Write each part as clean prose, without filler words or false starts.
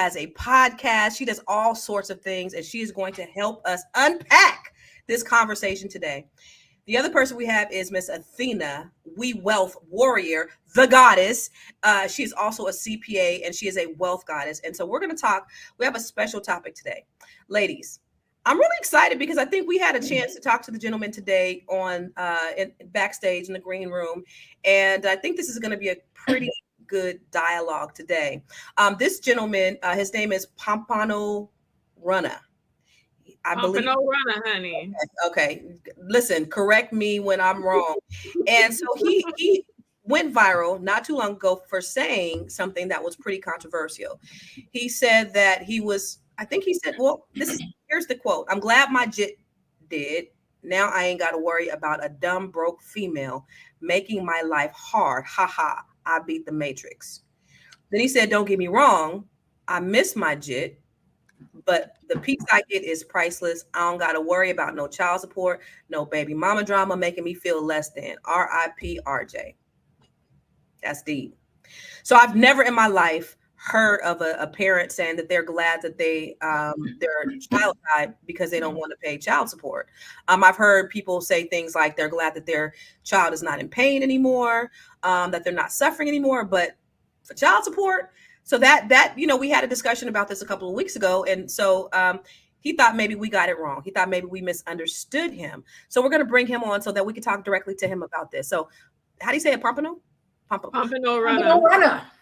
has a podcast. She does all sorts of things, and she is going to help us unpack this conversation today. The other person we have is Miss Athena, We Wealth Warrior, the goddess. She's also a CPA, and she is a wealth goddess. And so we're going to talk. We have a special topic today. Ladies, I'm really excited because I think we had a chance to talk to the gentleman today on backstage in the green room. And I think this is going to be a pretty good dialogue today. This gentleman, his name is Pompano Runner. I believe. No runner, honey. Okay. Listen, correct me when I'm wrong. And so he went viral not too long ago for saying something that was pretty controversial. He said that here's the quote. I'm glad my jit did. Now I ain't got to worry about a dumb, broke female making my life hard. Ha ha. I beat the Matrix. Then he said, don't get me wrong. I miss my jit. But the peace I get is priceless. I don't got to worry about no child support, no baby mama drama making me feel less than. R.I.P. RJ. That's deep. So I've never in my life heard of a parent saying that they're glad that their child died because they don't want to pay child support. I've heard people say things like they're glad that their child is not in pain anymore, that they're not suffering anymore. But for child support, so that we had a discussion about this a couple of weeks ago, and so he thought maybe we got it wrong. He thought maybe we misunderstood him. So we're going to bring him on so that we can talk directly to him about this. So, how do you say it, Pompano? Pompano Runner.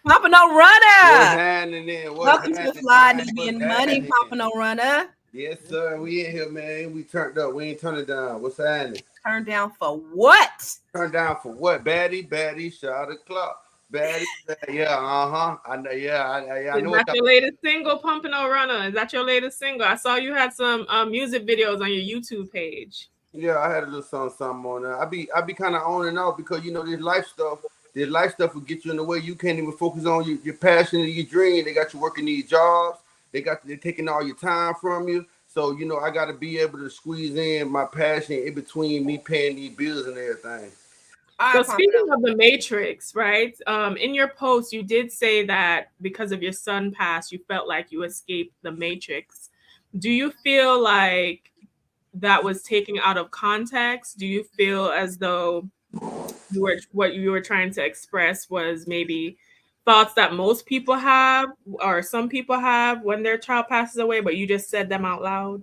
Pompano Runner. What's Welcome to the Fly and Be in Money, Pompano Runner. Yes, sir. We in here, man. We turned up. We ain't turning it down. What's happening? Turned down for what? Turned down for what? Baddie, shot the clock. Baddie, yeah, I know, I know. Is that your latest single, Pompano Runner? Is that your latest single? I saw you had some music videos on your YouTube page. Yeah, I had a little something on there. I be kind of on and off because this life stuff will get you in the way. You can't even focus on your passion and your dream. They got you working these jobs. They're taking all your time from you. So I got to be able to squeeze in my passion in between me paying these bills and everything. So speaking of the Matrix, right? In your post, you did say that because of your son passed, you felt like you escaped the Matrix. Do you feel like that was taken out of context? Do you feel as though what you were trying to express was maybe thoughts that most people have or some people have when their child passes away, but you just said them out loud?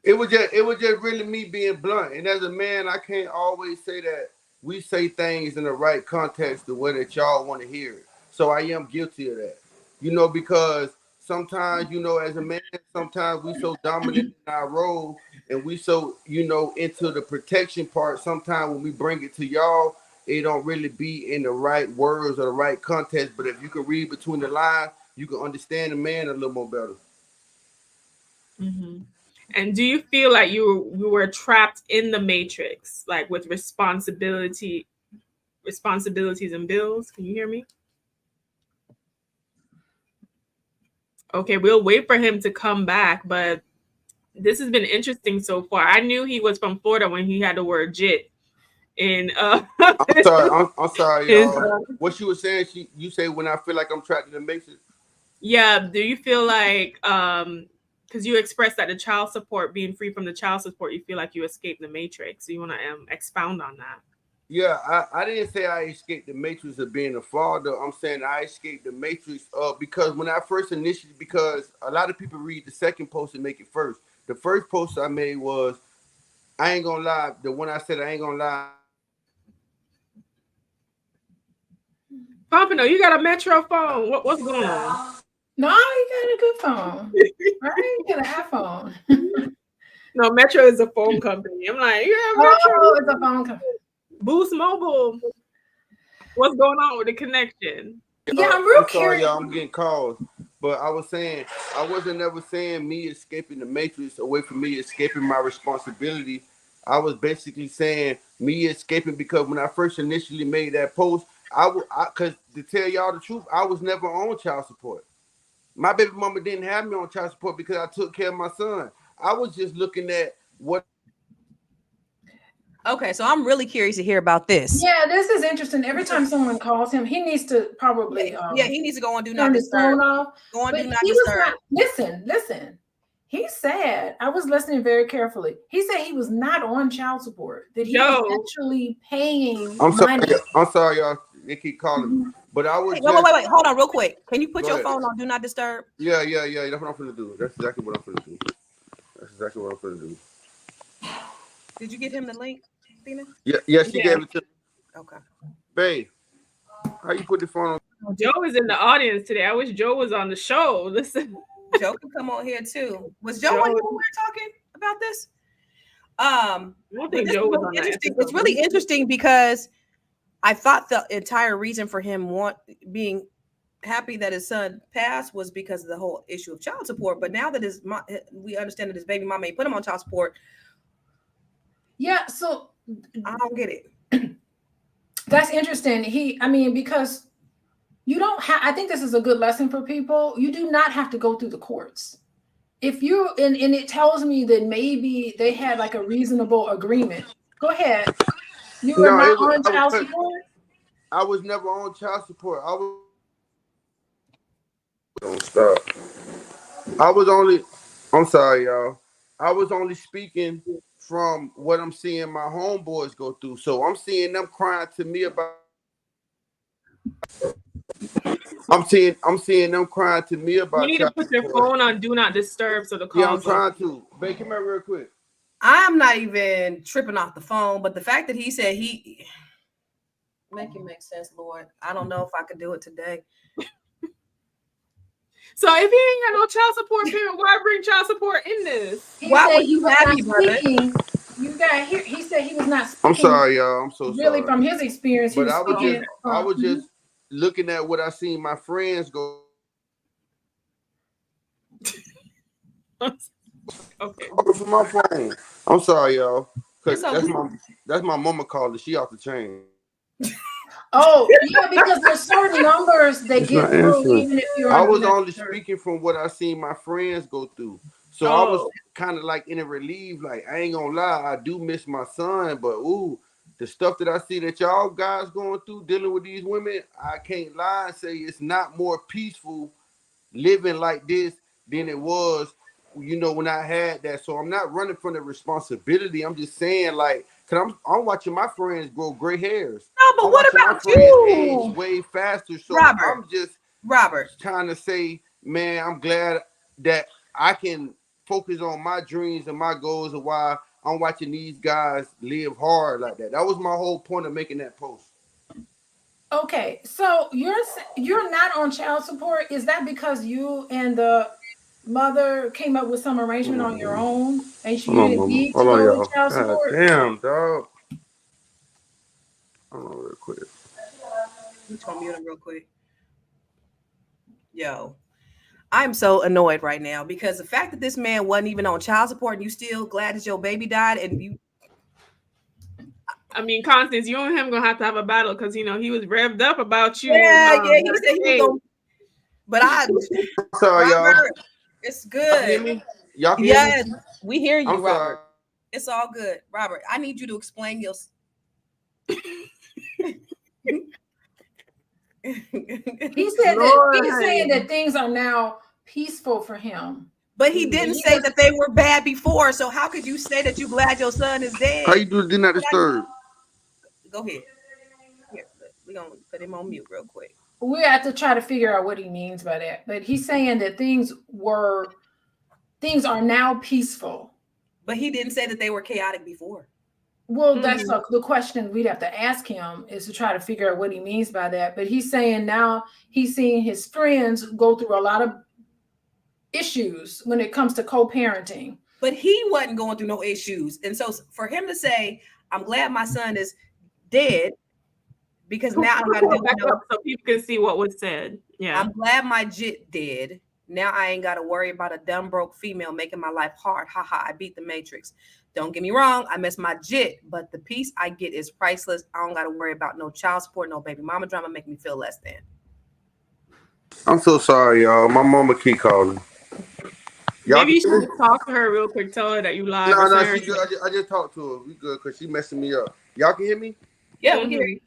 It was just really me being blunt. And as a man, I can't always say that we say things in the right context the way that y'all want to hear it. So I am guilty of that. Because sometimes, as a man, sometimes we so dominant in our role and we so, into the protection part. Sometimes when we bring it to y'all, it don't really be in the right words or the right context. But if you can read between the lines, you can understand the man a little more better. Mm-hmm. And do you feel like you were trapped in the Matrix, like with responsibilities and bills? Can you hear me? Okay, we'll wait for him to come back, but this has been interesting so far. I knew he was from Florida when he had the word jit. I'm sorry, y'all. What you were saying, you say when I feel like I'm trapped in the Matrix? Yeah, do you feel like because you expressed that the child support, being free from the child support, you feel like you escaped the Matrix. So you want to expound on that? Yeah, I didn't say I escaped the Matrix of being a father. I'm saying I escaped the Matrix because when I first initially, because a lot of people read the second post and make it first. The first post I made was, I ain't gonna lie. The one I said I ain't gonna lie. Pompano, you got a Metro phone. What's going on? No, you got a good phone. Right? You got an iPhone. No, Metro is a phone company. I'm like, yeah, Metro. It's a phone company. Boost Mobile. What's going on with the connection? Yeah, I'm real curious. Sorry, y'all, I'm getting calls. But I was saying, I wasn't ever saying me escaping the Matrix away from me escaping my responsibility. I was basically saying me escaping because when I first initially made that post, because to tell y'all the truth, I was never on child support. My baby mama didn't have me on child support because I took care of my son. I was just looking at what. Okay, so I'm really curious to hear about this. Yeah, this is interesting. Every time someone calls him, he needs to probably Yeah, he needs to go on Do Not turn his Disturb. phone off. Go on But Do Not he was Disturb. not. Listen. He said, I was listening very carefully. He said he was not on child support. That he was actually paying money. I'm sorry, y'all. They keep calling me, but I was. Wait. Hold on, real quick. Can you put your phone on Do Not Disturb? Yeah. That's what I'm gonna do. That's exactly what I'm gonna do. That's exactly what I'm gonna do. Did you give him the link, Tina? Yeah, she gave it to me. Okay. Babe, how you put the phone on? Joe is in the audience today. I wish Joe was on the show. Listen. Joe can come on here too. Was Joe on here when we were talking about this? I don't think Joe was on that. It's really interesting because I thought the entire reason for him being happy that his son passed was because of the whole issue of child support. But now that we understand that his baby mama ain't put him on child support. Yeah, so I don't get it. That's interesting. Because you don't have, I think this is a good lesson for people. You do not have to go through the courts. If you, and it tells me that maybe they had like a reasonable agreement. Go ahead. You were not on child support? I was never on child support. Don't stop. I'm sorry, y'all. I was only speaking from what I'm seeing my homeboys go through. So I'm seeing them crying to me about. I'm seeing them crying to me about. You need to put your phone on Do Not Disturb so the calls. Yeah, I'm trying to. Babe, come here real quick. I'm not even tripping off the phone, but the fact that he said make it make sense, Lord. I don't know if I could do it today. So if he ain't got no child support parent, why bring child support in this? Why would you happy, brother? He said he was not speaking. I'm sorry, y'all. I'm so sorry. Really, from his experience, but I was just looking at what I seen my friends go. Okay. For my phone. I'm sorry, y'all. Cause that's my mama called. She off the chain. Oh, yeah, because there's certain numbers that get through even if you're. I was only speaking from what I seen my friends go through. So I was kind of like in a relief, like I ain't gonna lie, I do miss my son, but the stuff that I see that y'all guys going through dealing with these women, I can't lie and say it's not more peaceful living like this than it was, when I had that. So I'm not running from the responsibility. I'm just saying, like, cause I'm watching my friends grow gray hairs. No, but what about you? Age way faster. So I'm just trying to say, man, I'm glad that I can focus on my dreams and my goals and why I'm watching these guys live hard like that. That was my whole point of making that post. Okay, so you're not on child support. Is that because you and the mother came up with some arrangement on your own and you didn't need to go with child support? Damn, dog. Hold on real quick. You told me real quick. Yo, I'm so annoyed right now because the fact that this man wasn't even on child support and you still glad that your baby died and you. I mean, Constance, you and him gonna have a battle because he was revved up about you. Yeah, he said he was gonna. But sorry, Robert, y'all. It's good. Y'all hear me? Y'all can hear me? We hear you, I'm Robert. sorry. It's all good, Robert. I need you to explain your. He said that he's saying that things are now peaceful for him. But he didn't say that they were bad before. So how could you say that you glad your son is dead? How you do Do Not Disturb? Go ahead. Here, we're gonna put him on mute real quick. We have to try to figure out what he means by that. But he's saying that things are now peaceful. But he didn't say that they were chaotic before. Well, that's the question we'd have to ask him, is to try to figure out what he means by that. But he's saying now he's seeing his friends go through a lot of issues when it comes to co-parenting. But he wasn't going through no issues. And so for him to say, I'm glad my son is dead because now I don't got to deal with so people can see what was said. Yeah. I'm glad my jit dead. Now I ain't got to worry about a dumb broke female making my life hard. Ha ha, I beat the Matrix. Don't get me wrong, I miss my jit, but the peace I get is priceless. I don't got to worry about no child support, no baby mama drama making me feel less than. I'm so sorry, y'all. My mama keep calling. Maybe you should just talk to her real quick. Tell her that you lied. No, she good. I just talked to her. We good because she messing me up. Y'all can hear me? Yeah, we can hear you.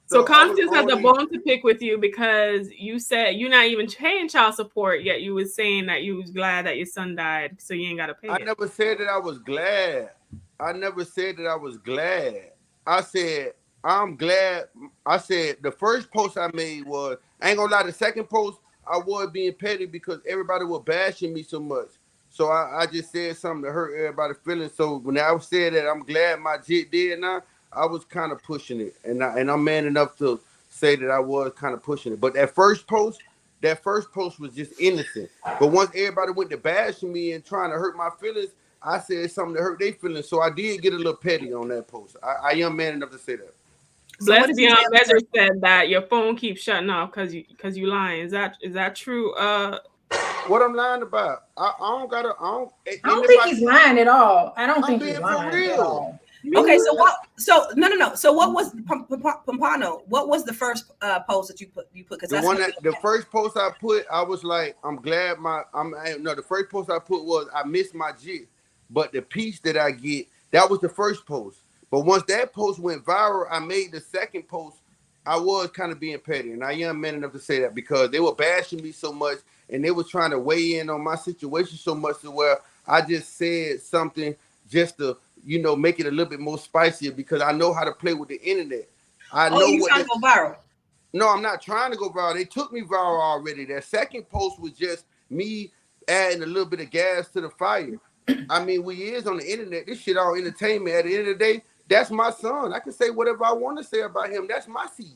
So Constance has a bone to pick with you because you said you're not even paying child support, yet you was saying that you was glad that your son died, so you ain't got to pay it. I never said that I was glad. I never said that I was glad. I said, I'm glad. I said the first post I made was, I ain't gonna lie, the second post, I was being petty because everybody was bashing me so much. So I just said something to hurt everybody's feelings. So when I said that I'm glad my jit did now, I was kind of pushing it. And I'm man enough to say that I was kind of pushing it. But that first post was just innocent. But once everybody went to bashing me and trying to hurt my feelings, I said something to hurt their feelings. So I did get a little petty on that post. I am man enough to say that. Bless Beyond Measure said that your phone keeps shutting off because you lying. Is that true? What I'm lying about? I don't think he's lying at all. I don't think he's lying for real. at all. Okay, so what? So no. So what was Pompano? What was the first post that you put? Because the first post I put, I was like, I'm glad the first post I put was I missed my jit, but the piece that I get, that was the first post. But once that post went viral, I made the second post. I was kind of being petty, and I am man enough to say that because they were bashing me so much, and they were trying to weigh in on my situation so much to where I just said something just to, make it a little bit more spicier because I know how to play with the internet. I know you trying to go viral? No, I'm not trying to go viral. They took me viral already. That second post was just me adding a little bit of gas to the fire. I mean, we is on the internet. This shit all entertainment. At the end of the day, that's my son. I can say whatever I want to say about him. That's my seed.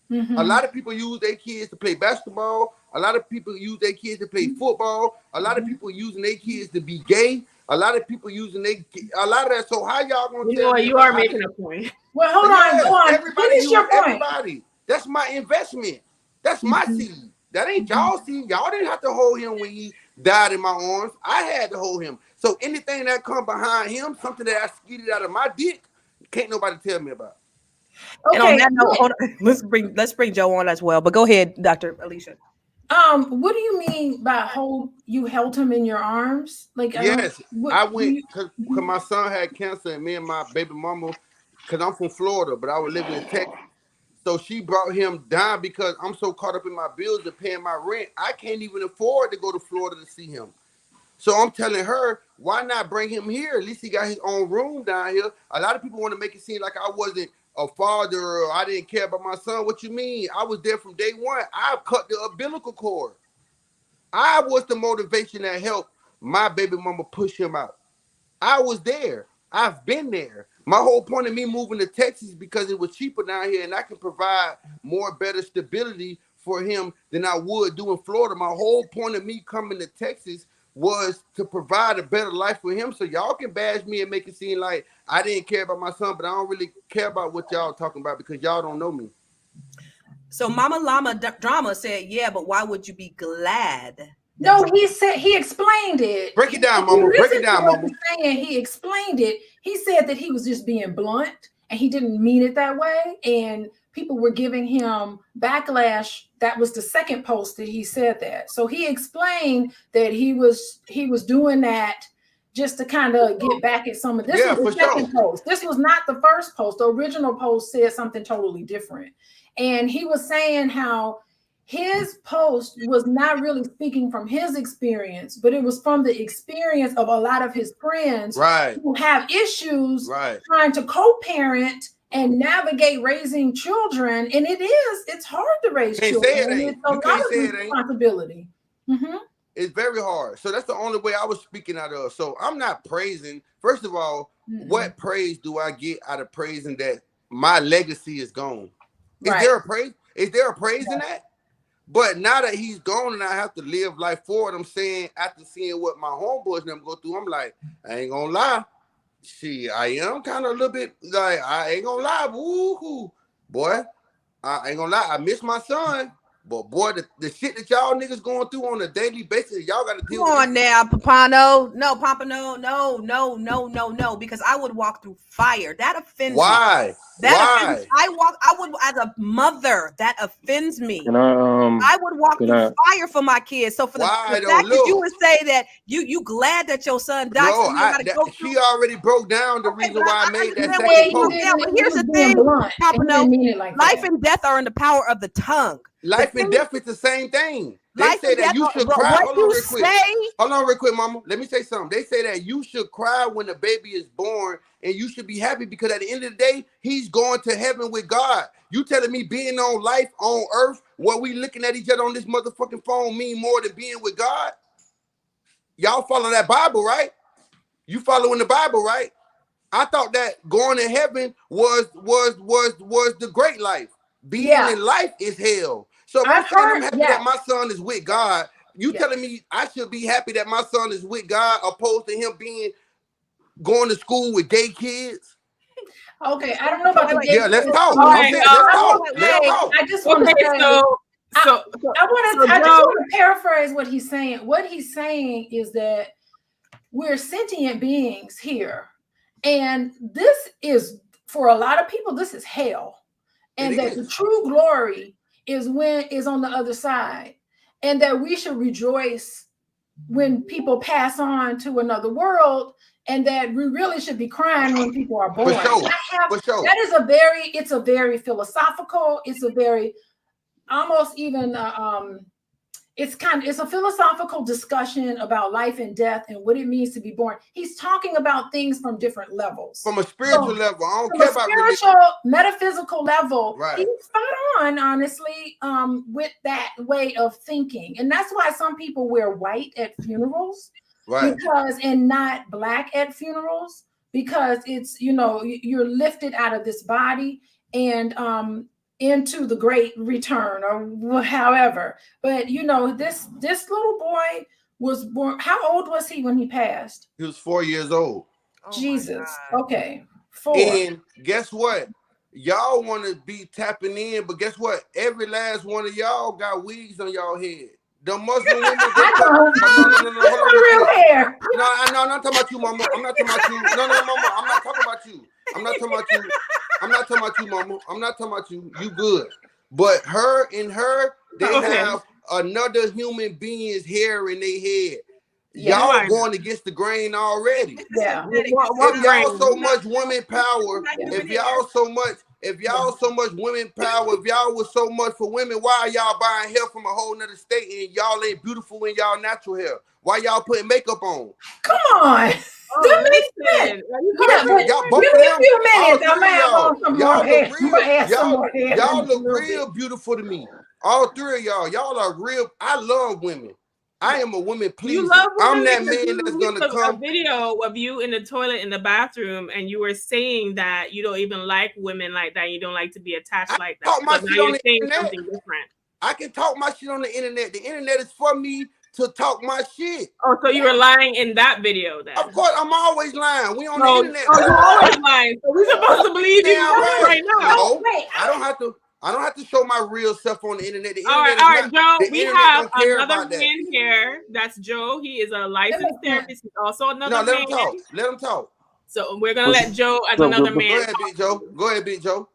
Mm-hmm. A lot of people use their kids to play basketball. A lot of people use their kids to play football. A lot of people using their kids to be gay. A lot of people using a lot of that. So how y'all gonna tell me? You are making a point. Well, hold on, go on. Everybody Finish your point. Everybody. That's my investment. That's my seed. That ain't y'all seed. Y'all didn't have to hold him when he died in my arms. I had to hold him. So anything that come behind him, something that I skeeted out of my dick, can't nobody tell me about. Okay. And on that note, let's bring Joe on as well. But go ahead, Dr. Alicia. What do you mean by you held him in your arms? Like, yes, I went because my son had cancer, and me and my baby mama, because I'm from Florida, but I was living in Texas. So she brought him down because I'm so caught up in my bills and paying my rent, I can't even afford to go to Florida to see him. So I'm telling her, why not bring him here? At least he got his own room down here. A lot of people want to make it seem like I wasn't a father or I didn't care about my son. What you mean? I was there from day one. I cut the umbilical cord. I was the motivation that helped my baby mama push him out. I was there. I've been there. My whole point of me moving to Texas because it was cheaper down here and I can provide better stability for him than I would do in Florida. My whole point of me coming to Texas was to provide a better life for him. So y'all can bash me and make it seem like I didn't care about my son, but I don't really care about what y'all talking about because y'all don't know me. So Mama Llama Drama said, yeah, but why would you be glad? No, he explained it. Break it down, Mama. Break it down, Mama. He explained it. He said that he was just being blunt and he didn't mean it that way. And people were giving him backlash. That was the second post that he said that. So he explained that he was doing that just to kind of get back at some of this. Was the second post. This was not the first post. The original post said something totally different. And he was saying how his post was not really speaking from his experience, but it was from the experience of a lot of his friends who have issues trying to co-parent and navigate raising children. And it's hard to raise children. It's a lot of responsibility. Mm-hmm. It's very hard. So that's the only way I was speaking out of. So I'm not praising. First of all, what praise do I get out of praising that my legacy is gone? Is there a praise? Is there a praise in that? But now that he's gone and I have to live life forward, I'm saying after seeing what my homeboys and them go through, I'm like, I ain't gonna lie. I am kind of a little bit like, I ain't gonna lie. Woo-hoo. Boy, I ain't gonna lie. I miss my son, But boy, the shit that y'all niggas going through on a daily basis, y'all got to deal Come with. on now, Papano. No, Pompano. No. Because I would walk through fire. That offends me. Why? Offends. I would, as a mother, that offends me. I would walk through fire for my kids. So for the fact that you would say that you glad that your son died, no, she already broke down the reason why I made that second post. Yeah, but here's the thing, Papano. Life and death are in the power of the tongue. Life and death is the same thing. They say that you should cry. Hold on real quick. Hold on real quick, mama. Let me say something. They say that you should cry when the baby is born and you should be happy because at the end of the day, he's going to heaven with God. You telling me being on life on earth while we looking at each other on this motherfucking phone mean more than being with God? Y'all follow that Bible, right? You following the Bible, right? I thought that going to heaven was the great life. Being in life is hell. So if I'm happy that my son is with God, you telling me I should be happy that my son is with God opposed to him going to school with gay kids? Okay, I don't know about the gay kids. Yeah, let's talk. Right, let's talk. I just want to say, I just want to paraphrase what he's saying. What he's saying is that we're sentient beings here. And this is, for a lot of people, this is hell. And that the true glory is on the other side. And that we should rejoice when people pass on to another world, and that we really should be crying when people are born. That is a very philosophical, it's a very almost even it's a philosophical discussion about life and death and what it means to be born. He's talking about things from different levels. From a spiritual level. I don't care about spiritual, metaphysical level. Right. He's spot on, honestly, with that way of thinking. And that's why some people wear white at funerals. Right. And not black at funerals, because it's, you're lifted out of this body and into the great return, or however. But this little boy was born. How old was he when he passed? He was 4 years old. Jesus. Okay. 4. And guess what? Y'all want to be tapping in, but guess what? Every last one of y'all got wigs on y'all head. The Muslim women. No, real hair. No, I'm not talking about you, mama. I'm not talking about you. No, mama. I'm not talking about you. I'm not talking about you. I'm not talking about you, mama. I'm not talking about you. You good. But they have another human being's hair in their head. Y'all going against the grain already. Yeah. If y'all so much women power, if y'all so much women power, if y'all was so much for women, why are y'all buying hair from a whole nother state and y'all ain't beautiful in y'all natural hair? Why y'all putting makeup on? Come on. That makes sense. Y'all look real beautiful to me. All three of y'all are real. I love women. I am a woman pleaser. You love women. I'm that man that's gonna come. A video of you in the toilet in the bathroom, and you were saying that you don't even like women like that. You don't like to be attached like that. Talk my shit on the internet. Something different. I can talk my shit on the internet. The internet is for me to talk my shit. Oh, so you were lying in that video then? Of course, I'm always lying. We on the internet. Oh, you're always lying. So we're supposed to believe you right now. No, I don't have to show my real self on the internet. All right, Joe. We have another man here. That's Joe. He is a licensed therapist. He's also another man. Let him talk. So we're gonna let Joe as another man. Go ahead, Big Joe. Go ahead, Big Joe.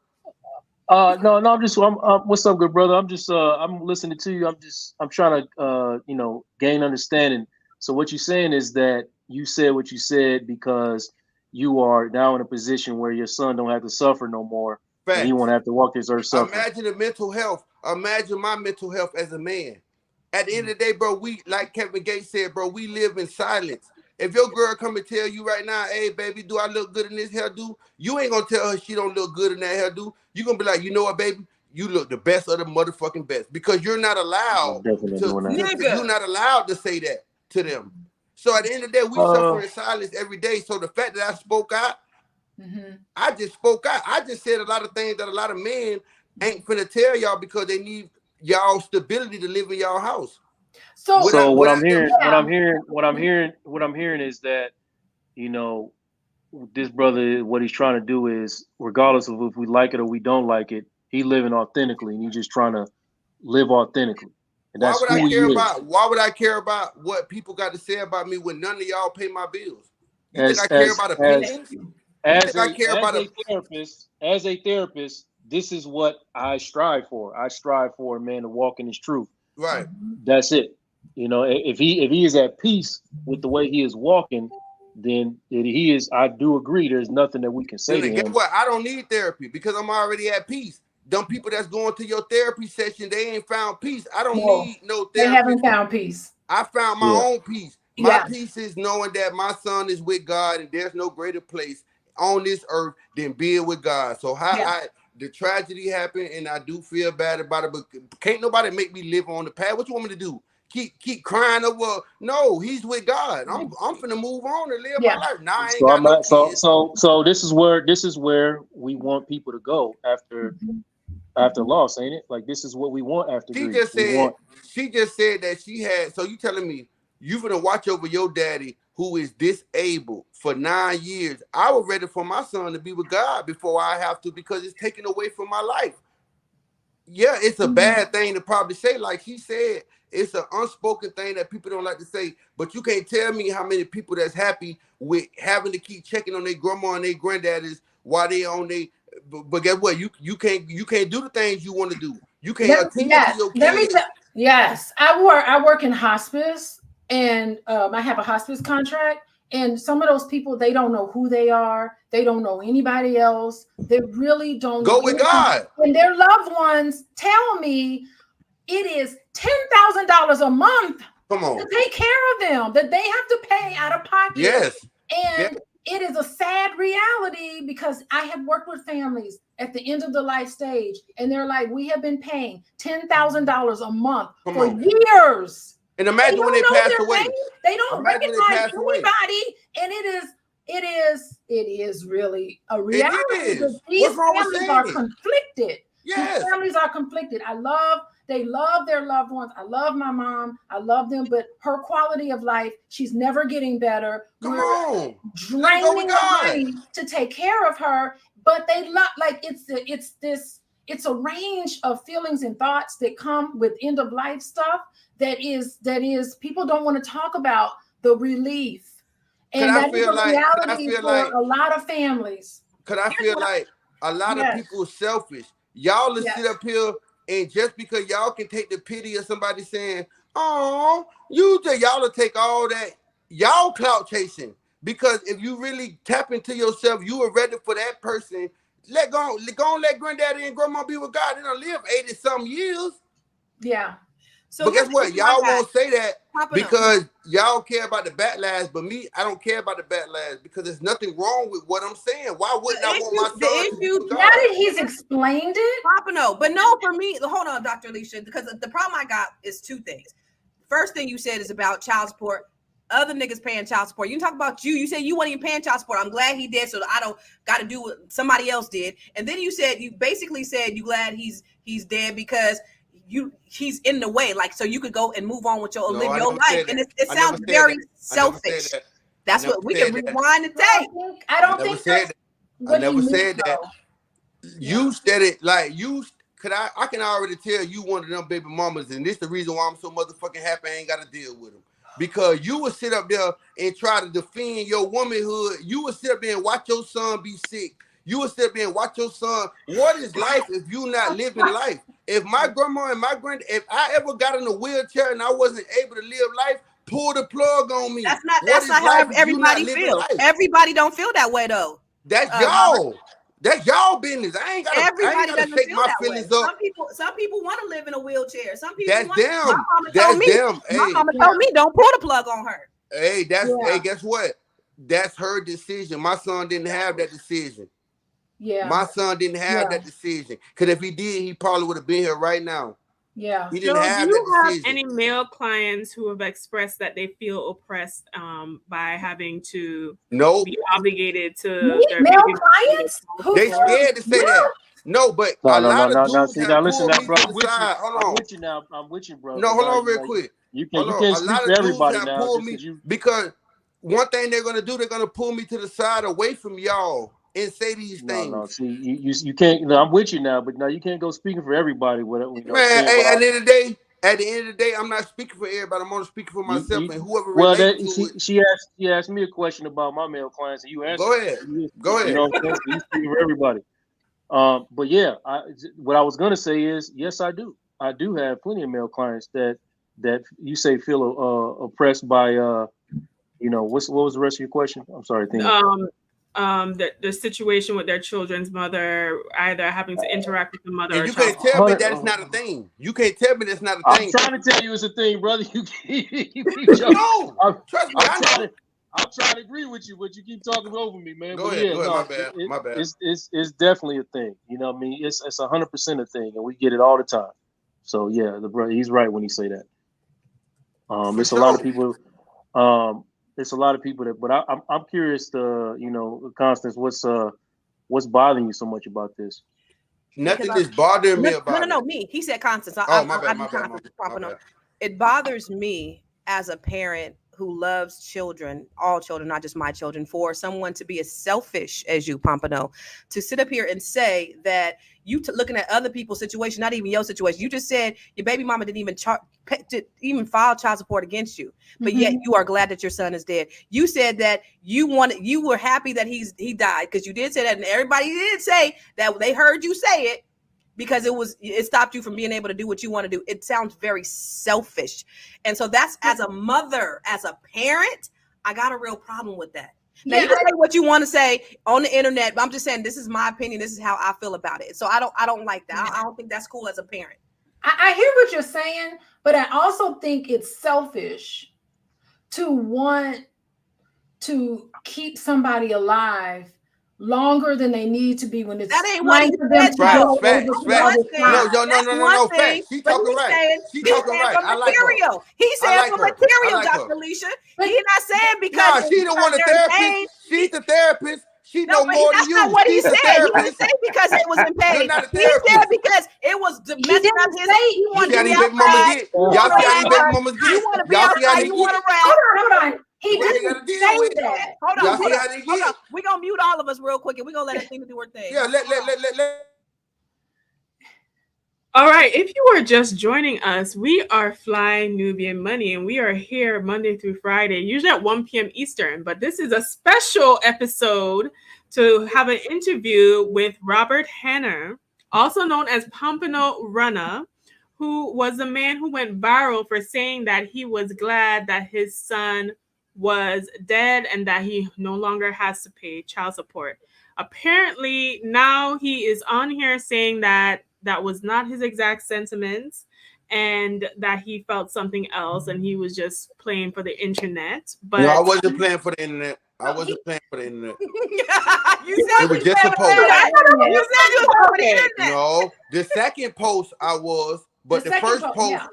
No, I'm what's up, good brother? I'm listening to you. I'm trying to, gain understanding. So what you're saying is that you said what you said because you are now in a position where your son don't have to suffer no more. And he won't have to walk this earth suffering. Imagine the mental health. Imagine my mental health as a man. At the end of the day, bro, we, like Kevin Gates said, bro, we live in silence. If your girl come and tell you right now, hey, baby, do I look good in this hairdo? You ain't going to tell her she don't look good in that hairdo. You're going to be like, you know what, baby? You look the best of the motherfucking best. Because you're not allowed you're not allowed to say that to them. So at the end of the day, we suffer in silence every day. So the fact that I spoke out, I just spoke out. I just said a lot of things that a lot of men ain't finna tell y'all because they need y'all stability to live in y'all house. So what I'm hearing is that, this brother, what he's trying to do is, regardless of if we like it or we don't like it, he living authentically, and he's just trying to, live authentically. And Why that's would who I he care is. about? Why would I care about what people got to say about me when none of y'all pay my bills? You think As I care as about as opinions? You as think I a care about as a therapist, this is what I strive for. I strive for a man to walk in his truth. right? That's it. You know, if he is at peace with the way he is walking, then he is. I do agree. There's nothing that we can say And to guess him. what? I don't need therapy because I'm already at peace. Them people that's going to your therapy session, they ain't found peace. I don't need no They therapy. haven't found peace. I found my own peace. My Yeah. peace is knowing that my son is with God and there's no greater place on this earth than being with God. So the tragedy happened and I do feel bad about it, but can't nobody make me live on the path. What you want me to do? Keep crying over? No, he's with God. I'm finna move on and live my life. Now I ain't got no kids. So this is where we want people to go after loss, ain't it? Like this is what we want after She grief. just said that she had. So you telling me you finna watch over your daddy who is disabled for 9 years? I was ready for my son to be with God before I have to because it's taken away from my life. Yeah, it's a bad thing to probably say. Like she said, it's an unspoken thing that people don't like to say. But you can't tell me how many people that's happy with having to keep checking on their grandma and their granddaddies while they on their. But guess what? You can't do the things you want to do. You can't attend to your kids. Yes, I work in hospice, and I have a hospice contract. And some of those people, they don't know who they are. They don't know anybody else. They really don't go know with anything. God. And their loved ones tell me it is $10,000 a month to take care of them, that they have to pay out of pocket. Yes. And it is a sad reality because I have worked with families at the end of the life stage, and they're like, we have been paying $10,000 a month for years. And imagine when they pass away. They don't recognize anybody, and it is really a reality. These families are conflicted. Yes. These families are conflicted. They love their loved ones. I love my mom. I love them, but her quality of life, she's never getting better. We're draining money to take care of her, but they love, like it's a range of feelings and thoughts that come with end of life stuff that is people don't want to talk about the relief. And that is a reality for a lot of families. Could I feel like a lot of people are selfish? Y'all sit up here and just because y'all can take the pity of somebody saying, "Oh, y'all will take all that." Y'all clout chasing, because if you really tap into yourself, you are ready for that person. Let granddaddy and grandma be with God. They don't live 80-some years. Yeah. So but guess what? Y'all won't say that because y'all care about the backlash. But me, I don't care about the backlash because there's nothing wrong with what I'm saying. Why wouldn't I want my son to be with God? Now that he's explained it, but no, for me, hold on, Dr. Alicia, because the problem I got is two things. First thing you said is about child support. Other niggas paying child support. You talk about you. You said you weren't even paying child support. I'm glad he did, so I don't got to do what somebody else did. And then you basically said you glad he's dead because he's in the way, like so you could go and move on with live your life. And it sounds very selfish. That's what we can rewind the tape. I don't think that's I never said that. You said it like you. I can already tell you one of them baby mamas, and this the reason why I'm so motherfucking happy I ain't got to deal with them. Because you would sit up there and try to defend your womanhood. You would sit up there and watch your son be sick. You would sit up there and watch your son. What is life if you not living life? If my grandma and my if I ever got in a wheelchair and I wasn't able to live life, pull the plug on me. That's not how everybody feels. Everybody don't feel that way though. That's y'all. That's y'all business. I ain't gotta shake my feelings up. Some people want to live in a wheelchair. Some people them. My mama told me don't pull the plug on her. Hey, guess what? That's her decision. My son didn't have that decision. Yeah. My son didn't have that decision. Because if he did, he probably would have been here right now. Yeah. He didn't have that decision. Any male clients who have expressed that they feel oppressed by having to be obligated to their male clients? They scared to say that. No, but a lot of dudes have pulled me to the side. Hold on. I'm with you, bro. No, hold on real quick. You can't speak for everybody now. Because one thing they're going to do, they're going to pull me to the side away from y'all. and say these No, things. no. See, you can't. No, I'm with you now, but no, you can't go speaking for everybody. What you know, Man, saying hey, what at the end of the day, I'm not speaking for everybody. I'm only speaking for myself you and whoever well, relate that to it. she asked me a question about my male clients, and you answered. Go ahead. Go You ahead. know what I'm saying? So you speaking for everybody. But yeah, what I was gonna say is, yes, I do. I do have plenty of male clients that you say feel oppressed by. You know, what was the rest of your question? I'm sorry, thinking. The situation with their children's mother, either having to interact with the mother And or you child can't tell me support. that it's not a thing. You can't tell me that's not a I'm thing. trying to tell you it's a thing, brother. You keep jumping. No, I'm, trust me, I know. I'm trying to agree with you, but you keep talking over me, man. Go But ahead. yeah, Go ahead. no, My bad. My bad. it's definitely a thing. You know what I mean? It's 100% a thing, and we get it all the time. So yeah, the brother, he's right when he say that. For It's a lot of sure. people. It's a lot of people that, but I'm curious to, you know, Constance, what's bothering you so much about this? Because Nothing is bothering me about no, it. me. He said Constance. Oh, my I bad. do My bad. Constance My popping up. bad. It bothers me as a parent who loves children, all children, not just my children, for someone to be as selfish as you, Pompano, to sit up here and say that you looking at other people's situation, not even your situation. You just said your baby mama didn't even file child support against you, but yet you are glad that your son is dead. You said that you were happy that he died, because you did say that, and everybody did say that they heard you say it, because it stopped you from being able to do what you want to do. It sounds very selfish. And so that's, as a mother, as a parent, I got a real problem with that. Now, you can say what you want to say on the internet, but I'm just saying, this is my opinion. This is how I feel about it. So I don't like that. I don't think that's cool as a parent. I hear what you're saying, but I also think it's selfish to want to keep somebody alive longer than they need to be when it's that ain't what he said. No. Facts. She talking right. She talking right. I like her. He said for material, Dr. Alicia. He's not saying because she the one, the therapist. She's the therapist. She know more than you. That's not what he She's said. He didn't say because it was in pain. You're not a He said therapist. because it was messing up his. You want to be baby mamas outside. get. Y'all see how these baby mamas get. You want to be Y'all see how outside. they You want to get. rap. Hold on. He didn't say that. Hold on. Y'all see how they get. We're going to mute all of us real quick, and we're going to let Athena do her thing. Yeah, let. All right, if you are just joining us, we are Flying Nubian Money, and we are here Monday through Friday, usually at 1 p.m. Eastern. But this is a special episode to have an interview with Robert Hanner, also known as Pompano Runner, who was the man who went viral for saying that he was glad that his son was dead and that he no longer has to pay child support. Apparently, now he is on here saying that was not his exact sentiments and that he felt something else and he was just playing for the internet. But no, I wasn't playing for the internet. You said it was just a post. You said you were for the internet. No, the second post I was, but the first post,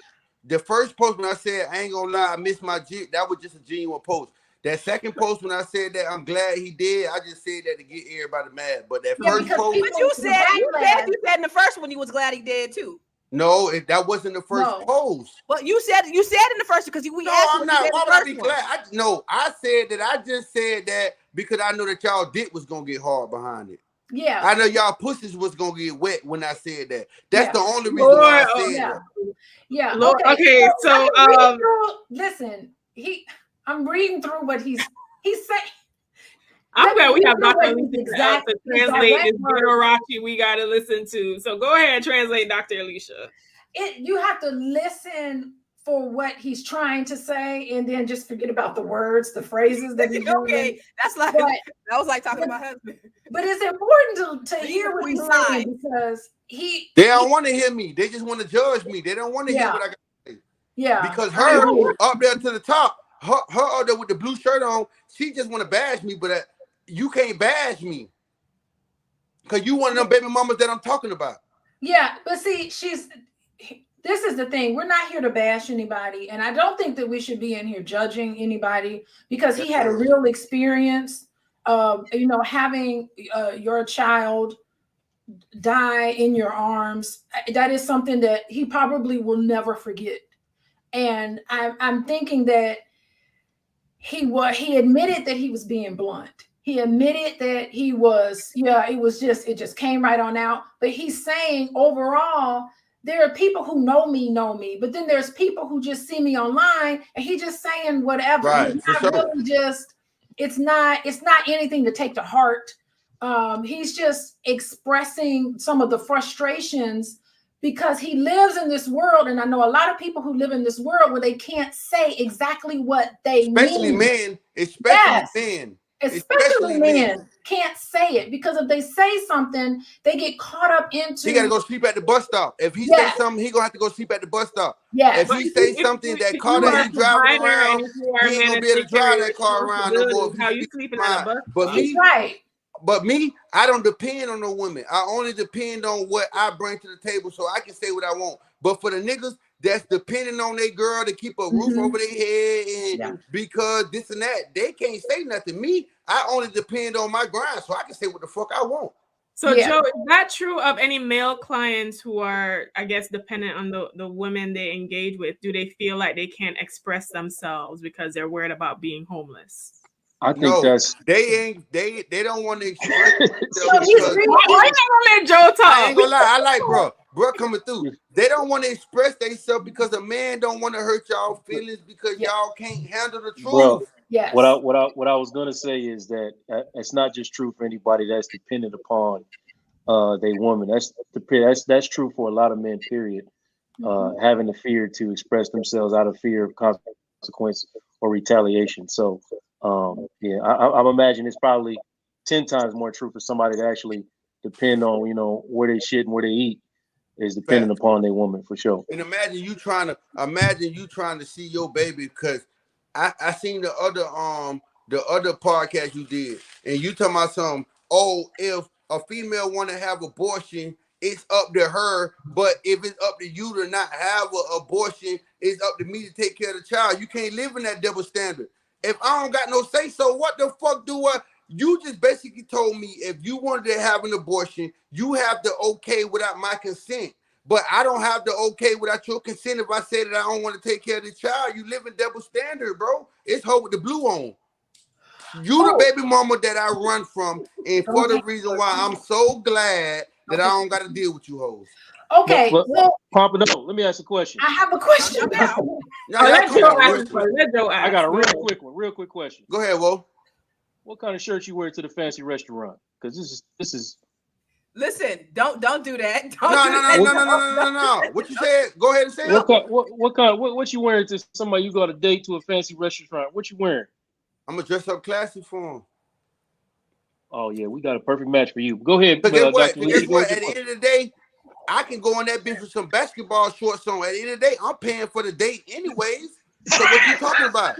the first post when I said I ain't gonna lie, I missed my G, that was just a genuine post. That second post when I said that I'm glad he did, I just said that to get everybody mad. But that first post, but you said in the first one you was glad he did too. No, that wasn't the first post. Well, you said in the first because we asked. I'm not. Why would I be glad? I said that. I just said that because I know that y'all dick was gonna get hard behind it. Yeah, I know y'all pussies was gonna get wet when I said that. That's the only reason why I said that. Yeah. Lord, okay. So listen, I'm reading through what he's saying. I'm glad we have Dr. Alicia to translate this Gujarati we got to listen to. So go ahead and translate, Dr. Alicia. You have to listen for what he's trying to say, and then just forget about the words, the phrases that he's using. That's like that was like talking to my husband. But it's important to hear what he's saying because they don't want to hear me. They just want to judge me. They don't want to hear what I got to say. Yeah, because her up there to the top, her up there with the blue shirt on, she just want to bash me, but you can't bash me because you one of them baby mamas that I'm talking about. Yeah, but see, this is the thing. We're not here to bash anybody, and I don't think that we should be in here judging anybody because he had a real experience of, having your child die in your arms. That is something that he probably will never forget. And I'm thinking that he admitted that he was being blunt. He admitted that he was, it just came right on out. But he's saying overall, there are people who know me, but then there's people who just see me online, and he just saying whatever. Right, He's for not sure. really just, it's not anything to take to heart. He's just expressing some of the frustrations because he lives in this world, and I know a lot of people who live in this world where they can't say exactly what they especially mean. men, Yes. men. Especially men can't say it, because if they say something, they get caught up into. He got to go sleep at the bus stop. If he say something, he gonna have to go sleep at the bus stop. Yes. If he say something, that car that he driving around, he ain't gonna be able to drive that car around no more. How you sleeping at a bus But stop? me, right. But me, I don't depend on no women. I only depend on what I bring to the table, so I can say what I want. But for the niggas that's depending on their girl to keep a roof over their head, and because this and that, they can't say nothing. Me, I only depend on my grind, so I can say what the fuck I want. So Joe, is that true of any male clients who are, I guess, dependent on the women they engage with? Do they feel like they can't express themselves because they're worried about being homeless? I think that's they don't want to express themselves. Joe talk. I ain't gonna lie, I like bro coming through. They don't want to express themselves because a man don't want to hurt y'all feelings because y'all can't handle the truth. Bro, what I was gonna say is that it's not just true for anybody that's dependent upon they woman. That's true for a lot of men. Period. Having the fear to express themselves out of fear of consequence or retaliation. So I'm imagining it's probably 10 times more true for somebody to actually depend on, where they shit and where they eat is dependent upon their woman, for sure. And imagine you trying to see your baby, because I seen the other podcast you did, and you talking about something. Oh, if a female want to have abortion, it's up to her. But if it's up to you to not have an abortion, it's up to me to take care of the child. You can't live in that double standard. If I don't got no say so, what the fuck do I? You just basically told me if you wanted to have an abortion, you have to okay without my consent. But I don't have to okay without your consent if I say that I don't want to take care of the child. You live in double standard, bro. It's her with the blue on. You the baby mama that I run from, and for the reason why I'm so glad that I don't got to deal with you hoes. Okay, Pompano, let me ask a question. I have a question. I got a real quick question. Go ahead, Wo. What kind of shirt you wear to the fancy restaurant? Because this is. Listen, don't do that. No. What you said? Go ahead and say it. What you wearing to somebody you got a date to a fancy restaurant? What you wearing? I'm gonna dress up classy for him. Oh yeah, we got a perfect match for you. Go ahead. But guess what? At the end of the day, I can go on that bitch with some basketball shorts on. At the end of the day, I'm paying for the date anyways. So what you talking about?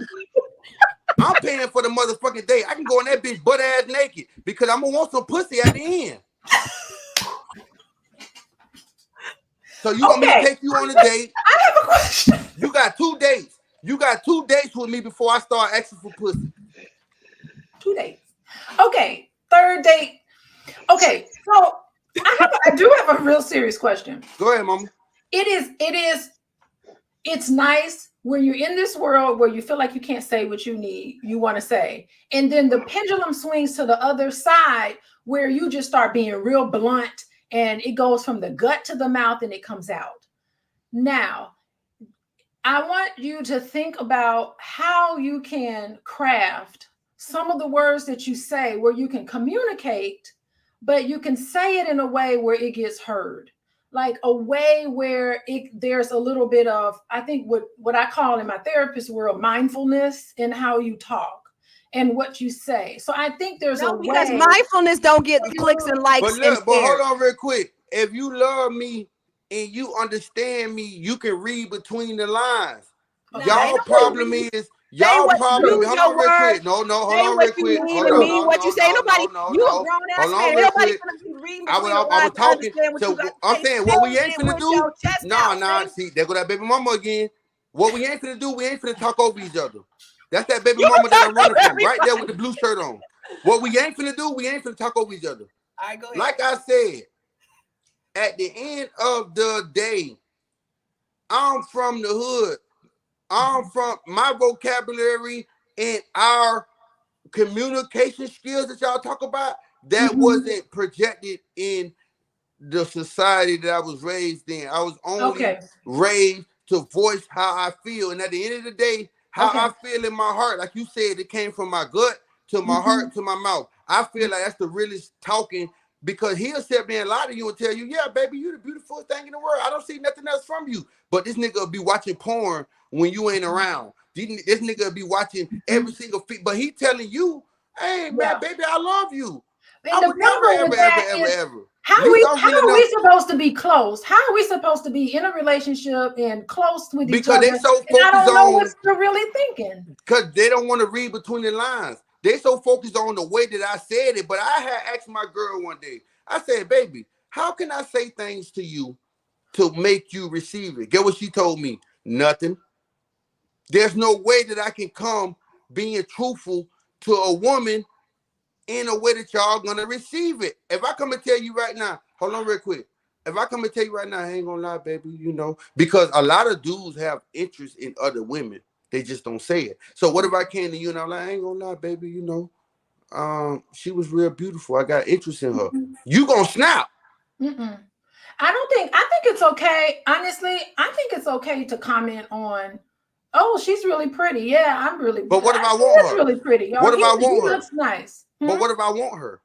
I'm paying for the motherfucking date. I can go on that bitch butt ass naked because I'm gonna want some pussy at the end. So you want me to take you on a date? I have a question. You got 2 dates. You got 2 dates with me before I start asking for pussy. 2 dates. Okay, 3rd date. Okay, so I do have a real serious question. Go ahead, mama. It's nice when you're in this world where you feel like you can't say what you want to say. And then the pendulum swings to the other side where you just start being real blunt and it goes from the gut to the mouth and it comes out. Now, I want you to think about how you can craft some of the words that you say where you can communicate, but you can say it in a way where it gets heard. Like a way where there's a little bit of, I think what I call in my therapist world, mindfulness in how you talk and what you say. So I think there's a way. Because mindfulness don't get clicks and likes. But hold on real quick. If you love me and you understand me, you can read between the lines. Y'all problem is hold on real quick. Hold on real quick. What you say, nobody. You a grown ass man. Nobody's gonna be reading between the lines. I'm saying what we ain't finna do. Nah. See, there go that baby mama again. What we ain't finna do, we ain't finna talk over each other. That's that baby mama that I'm running from, right there with the blue shirt on. What we ain't finna do, we ain't finna talk over each other. Like I said, at the end of the day, I'm from the hood. I'm from my vocabulary and our communication skills that y'all talk about, that wasn't projected in the society that I was raised in. I was only raised to voice how I feel. And at the end of the day, how I feel in my heart, like you said, it came from my gut to my heart to my mouth. I feel like that's the realest talking, because he'll sit there and lie to you and tell you, yeah, baby, you the beautiful thing in the world. I don't see nothing else from you. But this nigga will be watching porn when you ain't around. This nigga will be watching every single but he telling you, hey, man, baby, I love you. And I the would never, problem with that ever, is, ever. how are we supposed to be close? How are we supposed to be in a relationship and close with each other? Because they so focused and I don't know on what you're really thinking. Because they don't want to read between the lines. They so focused on the way that I said it. But I had asked my girl one day, I said, baby, how can I say things to you to make you receive it? Get what she told me? Nothing. There's no way that I can come being truthful to a woman in a way that y'all gonna receive it. If I come and tell you right now, hold on real quick. If I come and tell you right now, I ain't gonna lie, baby, you know, because a lot of dudes have interest in other women. They just don't say it. So what if I came to you and I'm like, I ain't gonna lie, baby, you know, she was real beautiful. I got interest in her. You gonna snap. I think it's okay. Honestly, I think it's okay to comment on, oh, she's really pretty. Yeah, I'm really. But what if I want her? Really pretty. What if I want her? Looks nice. But what if I want her?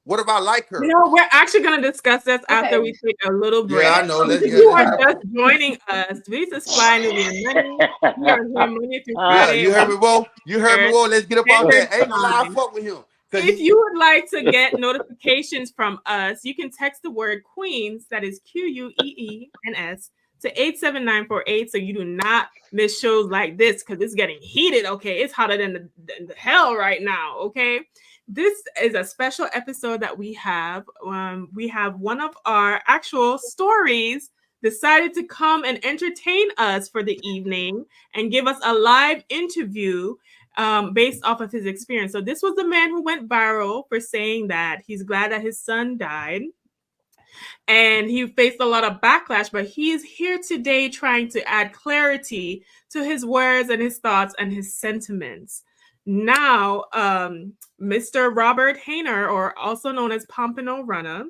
What if I like her? You know, we're actually going to discuss this after we take a little break. Yeah, I know. If you are just joining us, this is Flying with Your Money. We are here Monday through Friday. You heard me, Bo. You heard me, Bo. Let's get up out there. Ain't gonna lie, I fuck with him. If you would like to get notifications from us, you can text the word Queens, that is QUEENS, to 87948, so you do not miss shows like this, because it's getting heated, okay? It's hotter than the hell right now, okay? This is a special episode that we have. We have one of our actual stories decided to come and entertain us for the evening and give us a live interview based off of his experience. So this was the man who went viral for saying that he's glad that his son died. And he faced a lot of backlash, but he is here today trying to add clarity to his words and his thoughts and his sentiments. Now, Mr. Robert Hayner, or also known as Pompano Runner,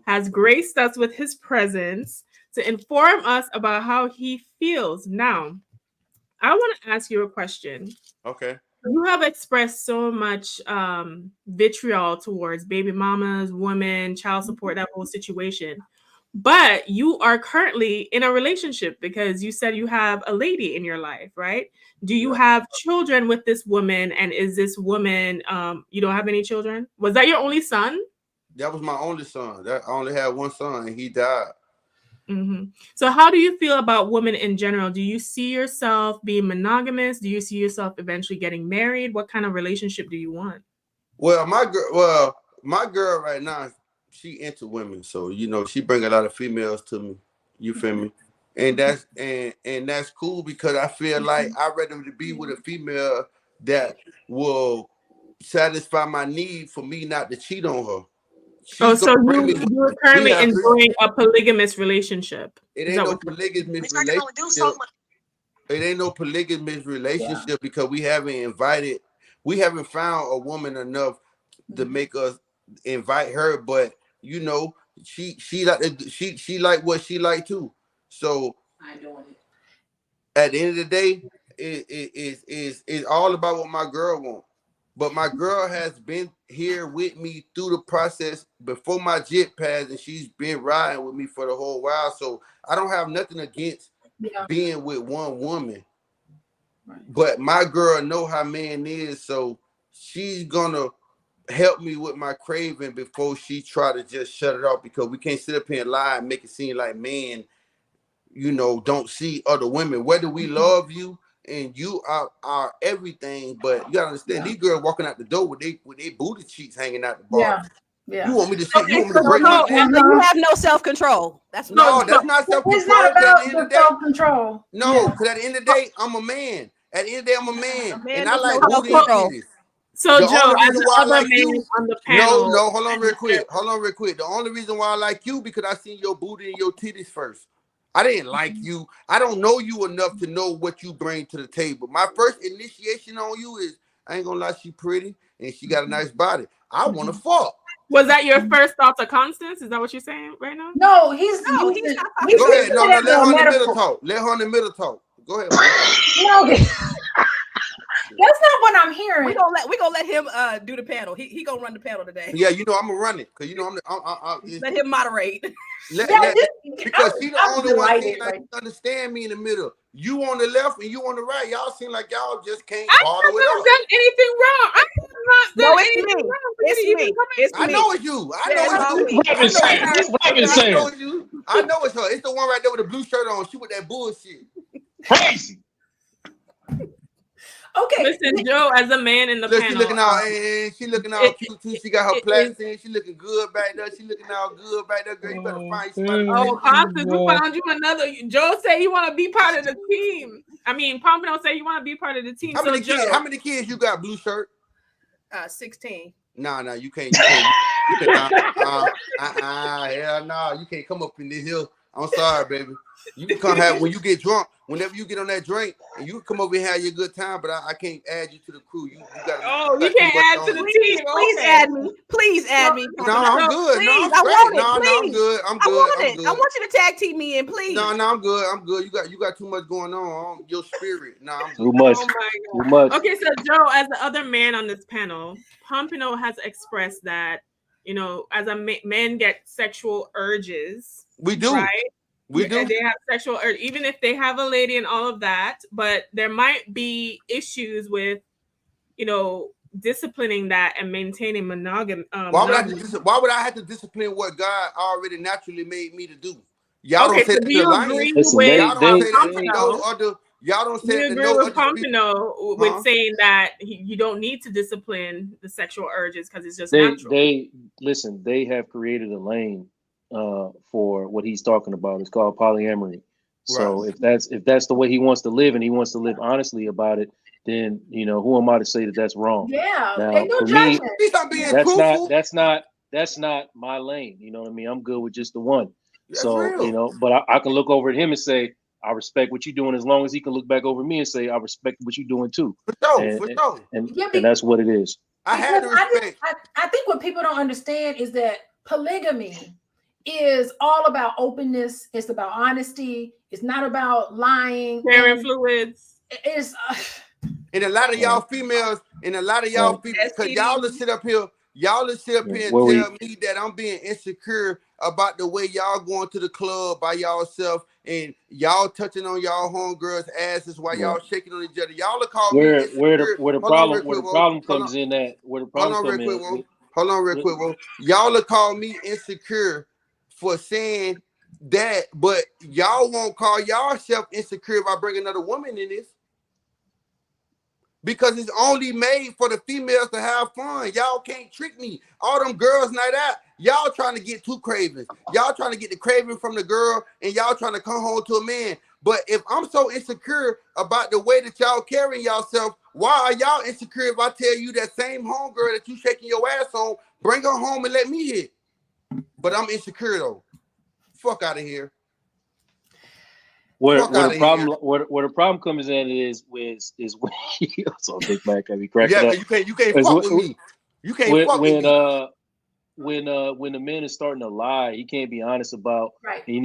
has graced us with his presence to inform us about how he feels. Now, I want to ask you a question. Okay. You have expressed so much vitriol towards baby mamas, women, child support, that whole situation. But you are currently in a relationship because you said you have a lady in your life, right? Do you have children with this woman? And is this woman, you don't have any children? Was that your only son? That was my only son. I only had one son and he died. Mm-hmm. So how do you feel about women in general? Do you see yourself being monogamous? Do you see yourself eventually getting married? What kind of relationship do you want? Well, my girl right now, she into women. So, you know, she bring a lot of females to me. You feel me? And that's and that's cool, because I feel like I'd rather be with a female that will satisfy my need for me not to cheat on her. So you're currently enjoying a polygamous relationship. It ain't no polygamous relationship. It ain't no polygamous relationship because we haven't found a woman enough to make us invite her. But you know, she like what she like too. So at the end of the day, it's all about what my girl wants. But my girl has been here with me through the process before my jet passed, and she's been riding with me for the whole while. So I don't have nothing against being with one woman. Right. But my girl know how man is, so she's gonna help me with my craving before she try to just shut it off, because we can't sit up here and lie and make it seem like men, you know, don't see other women. Whether we love you and you are everything, but you gotta understand, these girls walking out the door with they booty cheeks hanging out the bar. Yeah. You want me to sit? You want me to break my and you have no self-control. That's not self-control. It's not about self-control. No, because at the end of the day, I'm a man. At the end of the day, I'm a man, and I like booty and titties. So, Joe, as the other man on the panel. No, hold on real quick. The only reason why I like you because I seen your booty and your titties first. I didn't like you. I don't know you enough to know what you bring to the table. My first initiation on you is I ain't gonna lie, she pretty and she got a nice body. I want to fuck. Was that your first thought to Constance? Is that what you're saying right now? No, he's No, using, he's not he's Go ahead. using No, it no, as let a her in the metaphor. middle talk. Let her in the middle talk. Go ahead. Man. No, that's not what I'm hearing. We gonna let him do the panel. He gonna run the panel today. Yeah, you know I'm gonna run it because you know I'm. Let him moderate. Because she the I'm only one delighted, seem like right? you understand me in the middle. You on the left and you on the right. Y'all seem like y'all just can't I bother have with not us. done anything wrong. I have not No, done it's anything me. wrong. for you It's to even me. come It's I me. know it's you. I Yeah, know it's all it's me. you. Raven saying. What's Raven I saying? know it's you. I know it's her. It's the one right there with the blue shirt on. She with that bullshit. Crazy. Okay. Listen, Joe, as a man in the Look, panel, she looking all cute too. She got her plaits in. She looking good back there. She looking all good back there. Girl, you better find somebody. oh, Constance, we found you another. Joe said you want to be part of the team. I mean, Pompano said you want to be part of the team. How So, many Joe, kids? How many kids you got? Blue shirt? 16. Nah, you can't. Hell no, you can't come up in this hill. I'm sorry, baby. You can come have when you get drunk. Whenever you get on that drink, and you can come over here and have your good time. But I can't add you to the crew. You got. oh, you can't add to the team. Please Okay. add me. Please add me. No, I'm good. No, Please, I'm I want straight. it. No, I'm Please. good. I'm I good. want I'm it. good. I want you to tag team me in, please. No, I'm good. I'm good. You got too much going on. Your spirit. No, I'm good. Too much. Oh my God. Too much. Okay, so Joe, as the other man on this panel, Pompano has expressed that, you know, as a men get sexual urges. We do. Right? We do. They have sexual urge, even if they have a lady and all of that, but there might be issues with, you know, disciplining that and maintaining monogamy. Why would I have to discipline what God already naturally made me to do? Y'all Okay, don't say so that do the you lions. agree Listen, with Y'all don't say that to Pompano? no other. Y'all don't Do say you that to agree no with other. Pompano with saying that you don't need to discipline the sexual urges because it's just natural? They listen. They have created a lane for what he's talking about. It's called polyamory. So Right. if that's the way he wants to live and he wants to live honestly about it, then you know who am I to say that that's wrong? Yeah. Now Ain't no for me, judgment. At least I'm being that's truthful. not my lane. You know what I mean? I'm good with just the one. That's So real. you know, but I can look over at him and say I respect what you're doing, as long as he can look back over me and say I respect what you're doing too. For sure. And Yeah, that's what it is. I had to respect. I think what people don't understand is that polygamy is all about openness. It's about honesty. It's not about lying. Sharing fluids. It's And a lot of y'all females, because y'all will sit up here and tell me that I'm being insecure about the way y'all going to the club by y'allself and y'all touching on y'all homegirls' asses while y'all shaking on each other. Y'all will call me insecure. Where the problem comes in at where the problem comes in. Hold on real quick, Whoa. Y'all will call me insecure for saying that, but y'all won't call y'allself insecure by bringing another woman in this. Because it's only made for the females to have fun. Y'all can't trick me. All them girls night out, y'all trying to get two cravings. Y'all trying to get the craving from the girl and y'all trying to come home to a man. But if I'm so insecure about the way that y'all carrying yourself, why are y'all insecure if I tell you that same homegirl that you shaking your ass on, bring her home and let me hit? But I'm insecure though. Fuck out of here. Where the problem comes in is when so Big Mac can be cracking up. You can't fuck with me. You can't fuck with me. When the man is starting to lie, he can't be honest about. Right. And you're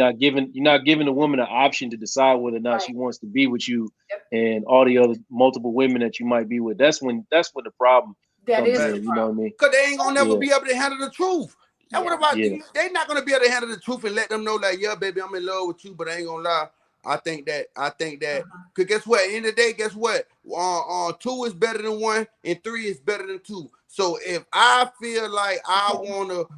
not giving the woman an option to decide whether or not she wants to be with you and all the other multiple women that you might be with. That's when the problem comes in. You know what I mean? Because they ain't gonna never be able to handle the truth. And what about you? They not gonna be able to handle the truth and let them know like, yeah, baby, I'm in love with you, but I ain't gonna lie. I think that because guess what? At the end of the day, guess what? 2 is better than 1 and 3 is better than 2. So if I feel like I want to,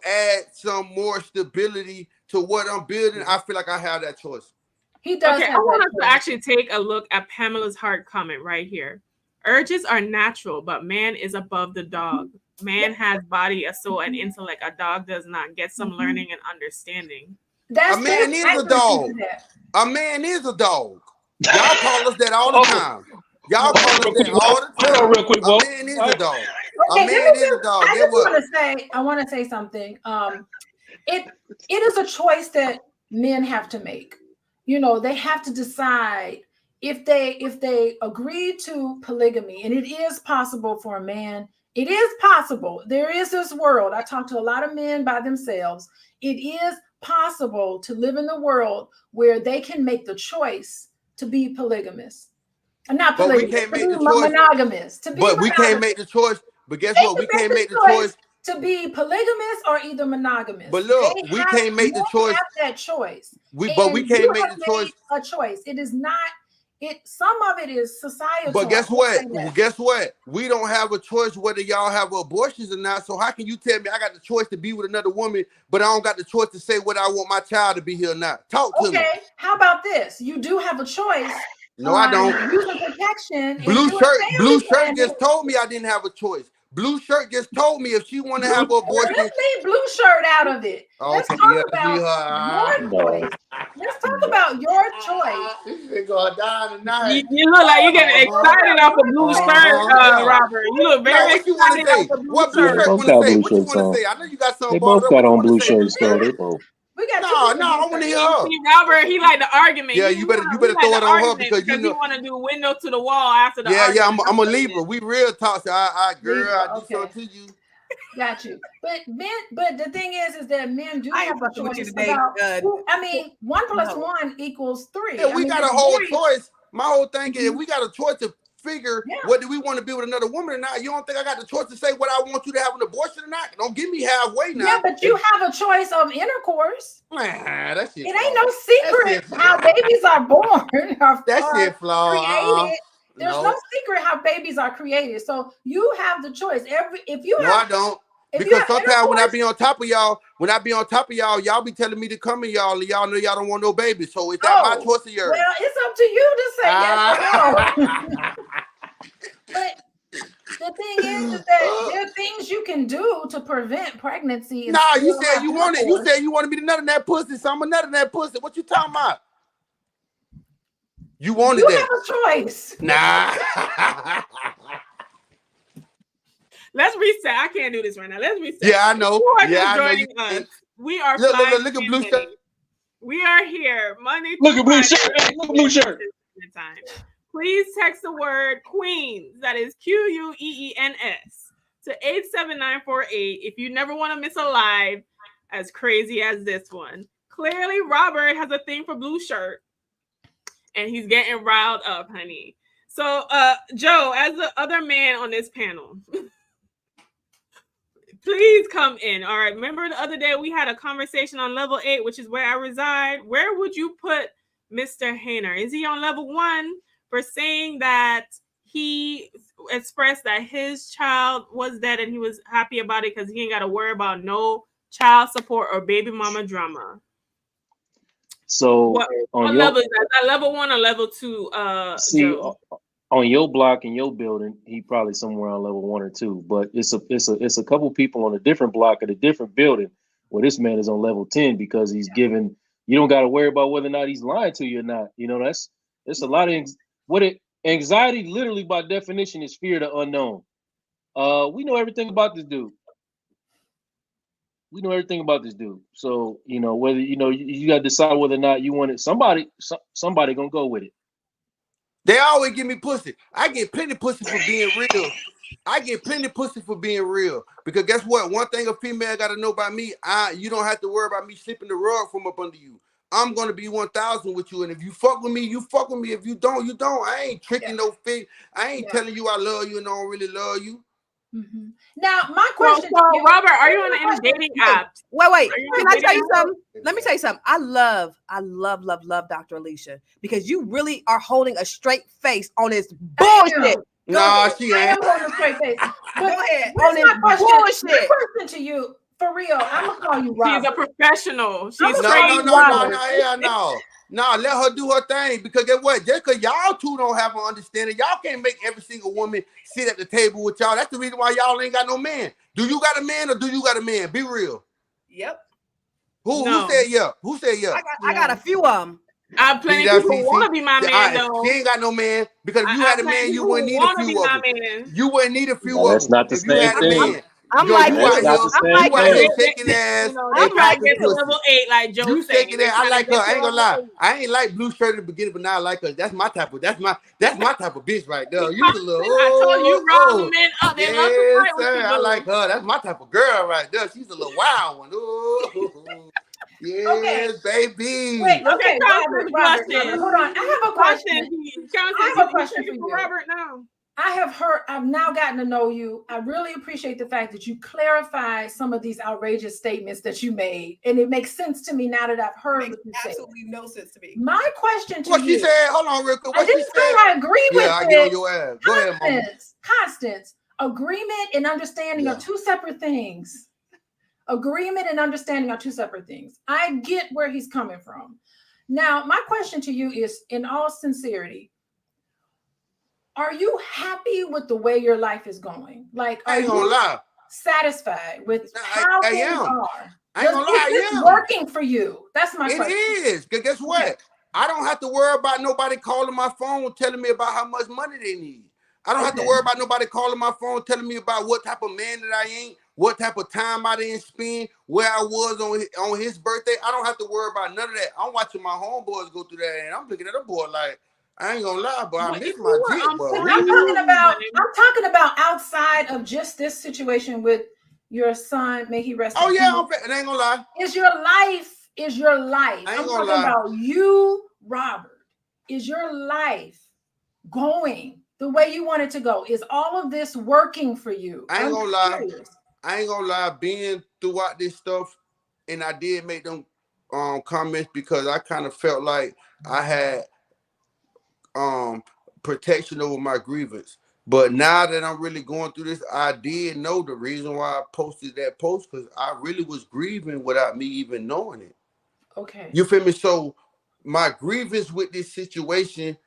add some more stability to what I'm building, I feel like I have that choice. He does. Okay, I want us to actually take a look at Pamela's heart comment right here. Urges are natural, but man is above the dog. Man has body, a soul, and intellect. A dog does not. Get some learning and understanding. A man is a dog. A man is a dog. Y'all call us that all the time. Y'all call us that all the time. Hold on real quick, a man is a dog. A man is a dog. I want to say something. It is a choice that men have to make. They have to decide if they agree to polygamy, and it is possible for a man, it is possible. There is this world. I talk to a lot of men by themselves. It is possible to live in the world where they can make the choice to be polygamous. Not polygamous, but we can't make the choice. Monogamous. We can't make the choice. But guess what? We can't make the choice to be polygamous or either monogamous. But look, we can't make the choice. Have that choice. But we can't make the choice. A choice. It is not. It. Some of it is societal. But guess what? Guess what? We don't have a choice whether y'all have abortions or not. So how can you tell me I got the choice to be with another woman, but I don't got the choice to say whether I want my child to be here or not? Talk to me. Okay. How about this? You do have a choice. No, I don't. Using protection. Blue shirt just told me I didn't have a choice. Blue shirt just told me if she want to have an abortion. Let's leave blue shirt out of it. Let's talk about your choice. Let's talk about your choice. This going down tonight. You look like you're getting excited off the blue shirt, Robert. You look very excited off the blue shirt. What you want to say? I know you got something. They both got on blue shirts, though. They both. We got no, I want to hear her. See, Robert, he like the argument. Yeah, you better throw it on her because you know you want to do window to the wall after the argument. Yeah, I'm a Libra. We real toxic. I do something to you. Got you. But the thing is that men do have a choice today. about. I mean, 1 + 1 = 3. Yeah, we got a whole choice. My whole thing is we got a choice to figure whether we want to be with another woman or not. You don't think I got the choice to say what I want you to have an abortion or not? Don't give me halfway now. Yeah, but you have a choice of intercourse. Man, that shit. It ain't no secret how babies are born. That shit flawed. There's no secret how babies are created. So you have the choice. I don't. Because sometimes when I be on top of y'all, y'all be telling me to come in y'all, and y'all know y'all don't want no baby. So is that my choice or yours? Well, it's up to you to say yes or no. But the thing is that there are things you can do to prevent pregnancy. Nah, you said you wanted. You said you wanted me to nut in that pussy, so I'm a nut in that pussy. What you talking about? You wanted that. You have a choice. Nah. Let's reset. I can't do this right now. Let's reset. Yeah, I know. Yeah, joining us. We are look at blue shirt. We are here Monday. Look at blue shirt. Look at blue shirt. Please text the word Queens. That is QUEENS to 87948 if you never want to miss a live as crazy as this one. Clearly, Robert has a thing for blue shirt, and he's getting riled up, honey. So, Joe, as the other man on this panel. Please come in. All right. Remember the other day we had a conversation on level 8, which is where I reside. Where would you put Mr. Hayner? Is he on level 1 for saying that he expressed that his child was dead and he was happy about it because he ain't got to worry about no child support or baby mama drama? So what level is that? Level 1 or level 2? See, Joe? On your block in your building, he probably somewhere on level 1 or 2. But it's a couple people on a different block at a different building where this man is on level 10 because he's given. You don't got to worry about whether or not he's lying to you or not. You know, that's a lot of anxiety. Literally, by definition, is fear of the unknown. We know everything about this dude. So you know whether you got to decide whether or not you want it. Somebody gonna go with it. They always give me pussy. I get plenty of pussy for being real. Because guess what? One thing a female got to know about me, you don't have to worry about me slipping the rug from up under you. I'm going to be 1,000 with you. And if you fuck with me, you fuck with me. If you don't, you don't. I ain't tricking no fig. I ain't telling you I love you and I don't really love you. Mm-hmm. Now, my question, Robert, are you on any dating apps? Wait. Can I tell you something? Let me tell you something. I love Dr. Alicia because you really are holding a straight face on this bullshit. Nah, she ain't. I am holding a straight face. Go ahead. On this bullshit. My question to you, for real, I'm gonna call you Robert. She's a professional. She's No, let her do her thing because guess what? Just because y'all two don't have an understanding, y'all can't make every single woman sit at the table with y'all. That's the reason why y'all ain't got no man. Do you got a man or do you got a man? Be real. Yep. Who said yeah? Who said yeah? I got a few of them. I plenty of people want to be my man though. She ain't got no man because if you had a man, you wouldn't need a few of them. You wouldn't need a few of them. That's not the same thing. I'm Yo, like, you out That's not here, the I'm same like, you out here thing. shaking ass They and I'm trying like, to popping get to pussy. level 8, like Joe You saying. shaking They that? I trying to like her. get I to ain't gonna level lie. 8. I ain't like blue shirt in the beginning, but now I like her. That's my type of. That's my type of bitch right there. You the little. I told you, rile Oh, them men up. They love to yes, fight with sir. you, I boo. like her. That's my type of girl right there. She's a little wild one. Oh, Okay. yes, baby. Wait, Look at okay, Constance Robert, blushing. hold on. I have a question. Constance, I have a you question for checking for you. Robert now? I've now gotten to know you. I really appreciate the fact that you clarify some of these outrageous statements that you made. And it makes sense to me now that I've heard what you said. absolutely no sense to me. My question to What she you, said? Hold on, real quick. I What she didn't say said? I agree Yeah, with I get on it. your ass. Go ahead, mama. Constance, agreement and understanding Yeah. are two separate things. Agreement and understanding are two separate things. I get where he's coming from. Now, my question to you is, in all sincerity, are you happy with the way your life is going? Like, I are ain't gonna you lie. satisfied with I how things am. are? I ain't gonna lie. Is this I am. working for you? That's my It question. is. Cause guess what? Okay. I don't have to worry about nobody calling my phone telling me about how much money they need. I don't have to Okay. worry about nobody calling my phone telling me about what type of man that I ain't, what type of time I didn't spend, where I was on his birthday. I don't have to worry about none of that. I'm watching my homeboys go through that, and I'm looking at a boy like, I ain't gonna lie, but I But miss if my you were jit, on but point I'm with ooh, talking about outside of just this situation with your son. May he rest in oh yeah, peace. I ain't gonna lie. Is your life? I ain't I'm gonna talking lie. about you, Robert. Is your life going the way you want it to go? Is all of this working for you? I ain't I'm gonna lie. curious. I ain't gonna lie, being throughout this stuff, and I did make them comments because I kind of felt like I had protection over my grievance. But now that I'm really going through this, I did know the reason why I posted that post, because I really was grieving without me even knowing it. Okay. You feel me? So my grievance with this situation,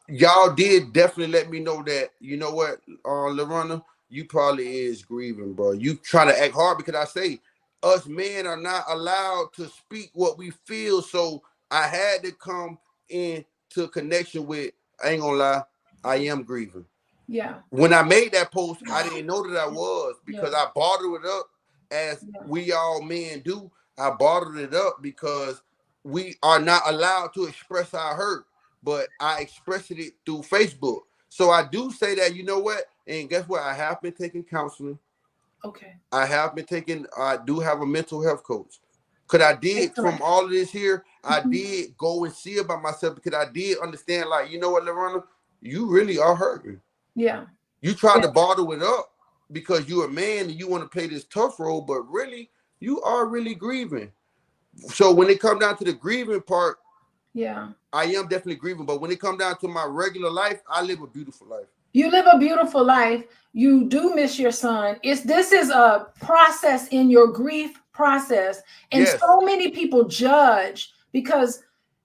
y'all did definitely let me know that, you know what, LaRonna, you probably is grieving, bro. You trying to act hard because I say us men are not allowed to speak what we feel. So I had to come into connection with, I ain't gonna lie, I am grieving. Yeah. When I made that post, I didn't know that I was, because Yeah. I bottled it up as we all men do. I bottled it up because we are not allowed to express our hurt, but I expressed it through Facebook. So I do say that, you know what? And guess what? I have been taking counseling. Okay. I do have a mental health coach. Because I did, from all of this here, I did go and see about myself, because I did understand, like, you know what, Lorena, you really are hurting. Yeah. You try to bottle it up because you're a man and you want to play this tough role, but really, you are really grieving. So when it comes down to the grieving part, yeah, I am definitely grieving. But when it comes down to my regular life, I live a beautiful life. You live a beautiful life. You do miss your son. This is a process in your grief process. And so many people judge because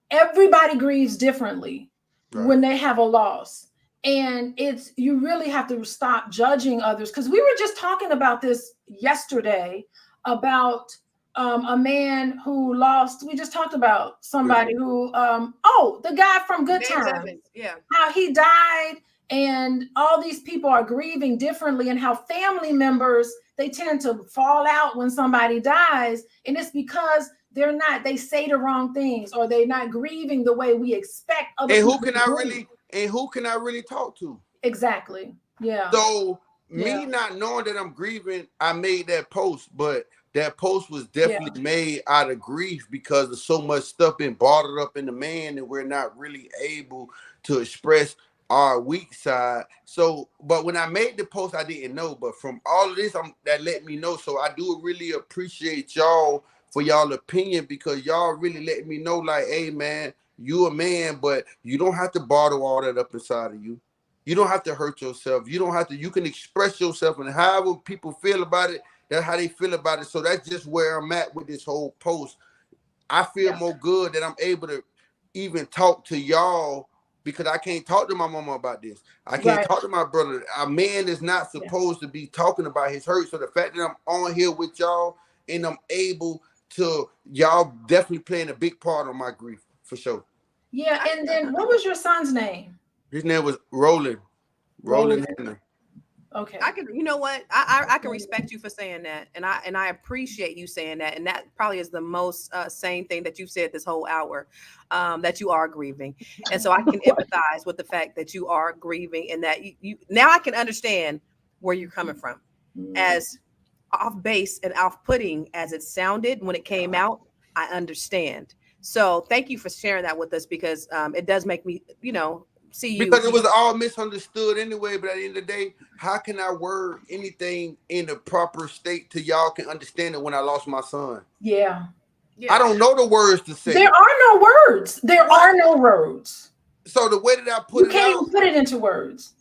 everybody grieves differently when they have a loss. And you really have to stop judging others, because we were just talking about this yesterday about a man who lost. We just talked about somebody who the guy from Good Times. Yeah. How he died, and all these people are grieving differently, and how family members, they tend to fall out when somebody dies, and it's because they say the wrong things, or they're not grieving the way we expect other people to grieve. Who can I really talk to? Exactly. Yeah. So me not knowing that I'm grieving, I made that post, but that post was definitely made out of grief because of so much stuff being bottled up in the man, and we're not really able to express our weak side. So, but when I made the post, I didn't know. But from all of this, that let me know. So I do really appreciate y'all for y'all opinion, because y'all really let me know, like, hey man, you a man, but you don't have to bottle all that up inside of you. You don't have to hurt yourself. You don't have to. You can express yourself, and however people feel about it, that's how they feel about it. So that's just where I'm at with this whole post. I feel more good that I'm able to even talk to y'all, because I can't talk to my mama about this. I can't talk to my brother. A man is not supposed to be talking about his hurt. So the fact that I'm on here with y'all and I'm able to, y'all definitely playing a big part of my grief, for sure. Yeah. And then what was your son's name? His name was Roland. Roland Henry. Okay. I can, you know what? I can respect you for saying that, and I appreciate you saying that, and that probably is the most sane thing that you've said this whole hour, that you are grieving, and so I can empathize with the fact that you are grieving, and that you now I can understand where you're coming from, as off base and off putting as it sounded when it came out. I understand. So thank you for sharing that with us, because it does make me, see you. Because it was all misunderstood anyway. But at the end of the day, how can I word anything in the proper state till y'all can understand it when I lost my son? Yeah. I don't know the words to say. There are no words. There are no words. So the way that I put You it can't out, even put it into words.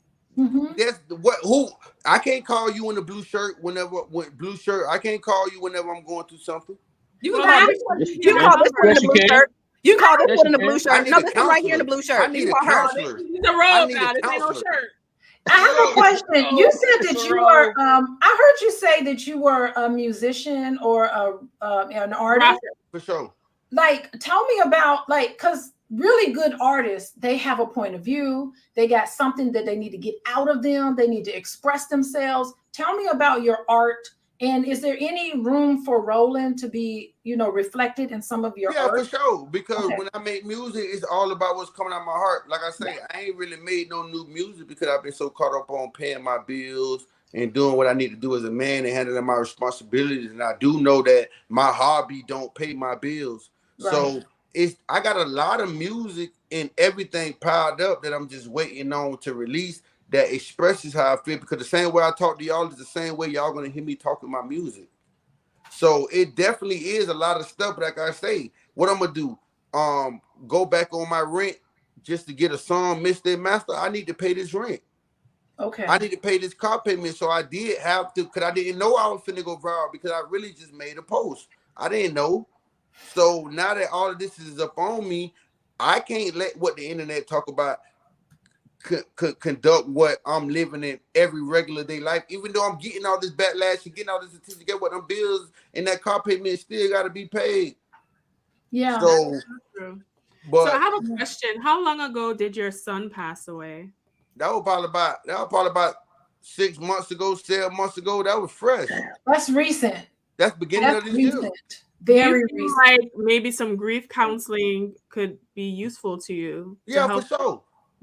that's who I can't call you in the blue shirt when blue shirt. I can't call you whenever I'm going through something. You can call this one. You can call this one in the blue shirt. You can call this one in the blue shirt. No, this one right here in the blue shirt. I need a counselor. It's a robe now. This ain't no shirt. I have a question. You said that you were. I heard you say that you were a musician or an artist. For sure. Like, tell me about, like, because really good artists, they have a point of view. They got something that they need to get out of them. They need to express themselves. Tell me about your art. And is there any room for Roland to be, reflected in some of your art? Yeah, for sure. Because when I make music, it's all about what's coming out of my heart. Like I say, I ain't really made no new music because I've been so caught up on paying my bills and doing what I need to do as a man and handling my responsibilities. And I do know that my hobby don't pay my bills. Right. So I got a lot of music and everything piled up that I'm just waiting on to release, that expresses how I feel, because the same way I talk to y'all is the same way y'all gonna hear me talking my music. So it definitely is a lot of stuff. But like I say, what I'm gonna do? Go back on my rent just to get a song mixed and master? I need to pay this rent. Okay. I need to pay this car payment. So I did have to, because I didn't know I was finna go viral, because I really just made a post. I didn't know. So now that all of this is up on me, I can't let what the internet talk about conduct what I'm living in every regular day life. Even though I'm getting all this backlash and getting all this attention, get what them bills and that car payment still got to be paid. Yeah. So, so I have a question. How long ago did your son pass away? That was probably about 6 months ago, 7 months ago. That was fresh. That's recent. That's beginning of this year. Very recent. Like maybe some grief counseling could be useful to you. Yeah, for sure.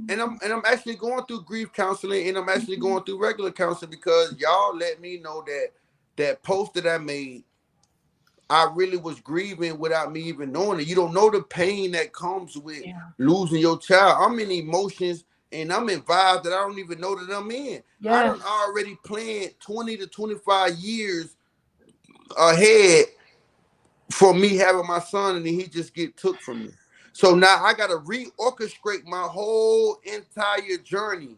And I'm actually going through grief counseling, and I'm actually going through regular counseling, because y'all let me know that post that I made, I really was grieving without me even knowing it. You don't know the pain that comes with losing your child. I'm in emotions and I'm in vibes that I don't even know that I'm in. Yeah. I done already planned 20 to 25 years ahead for me having my son, and then he just get took from me. So now I got to reorchestrate my whole entire journey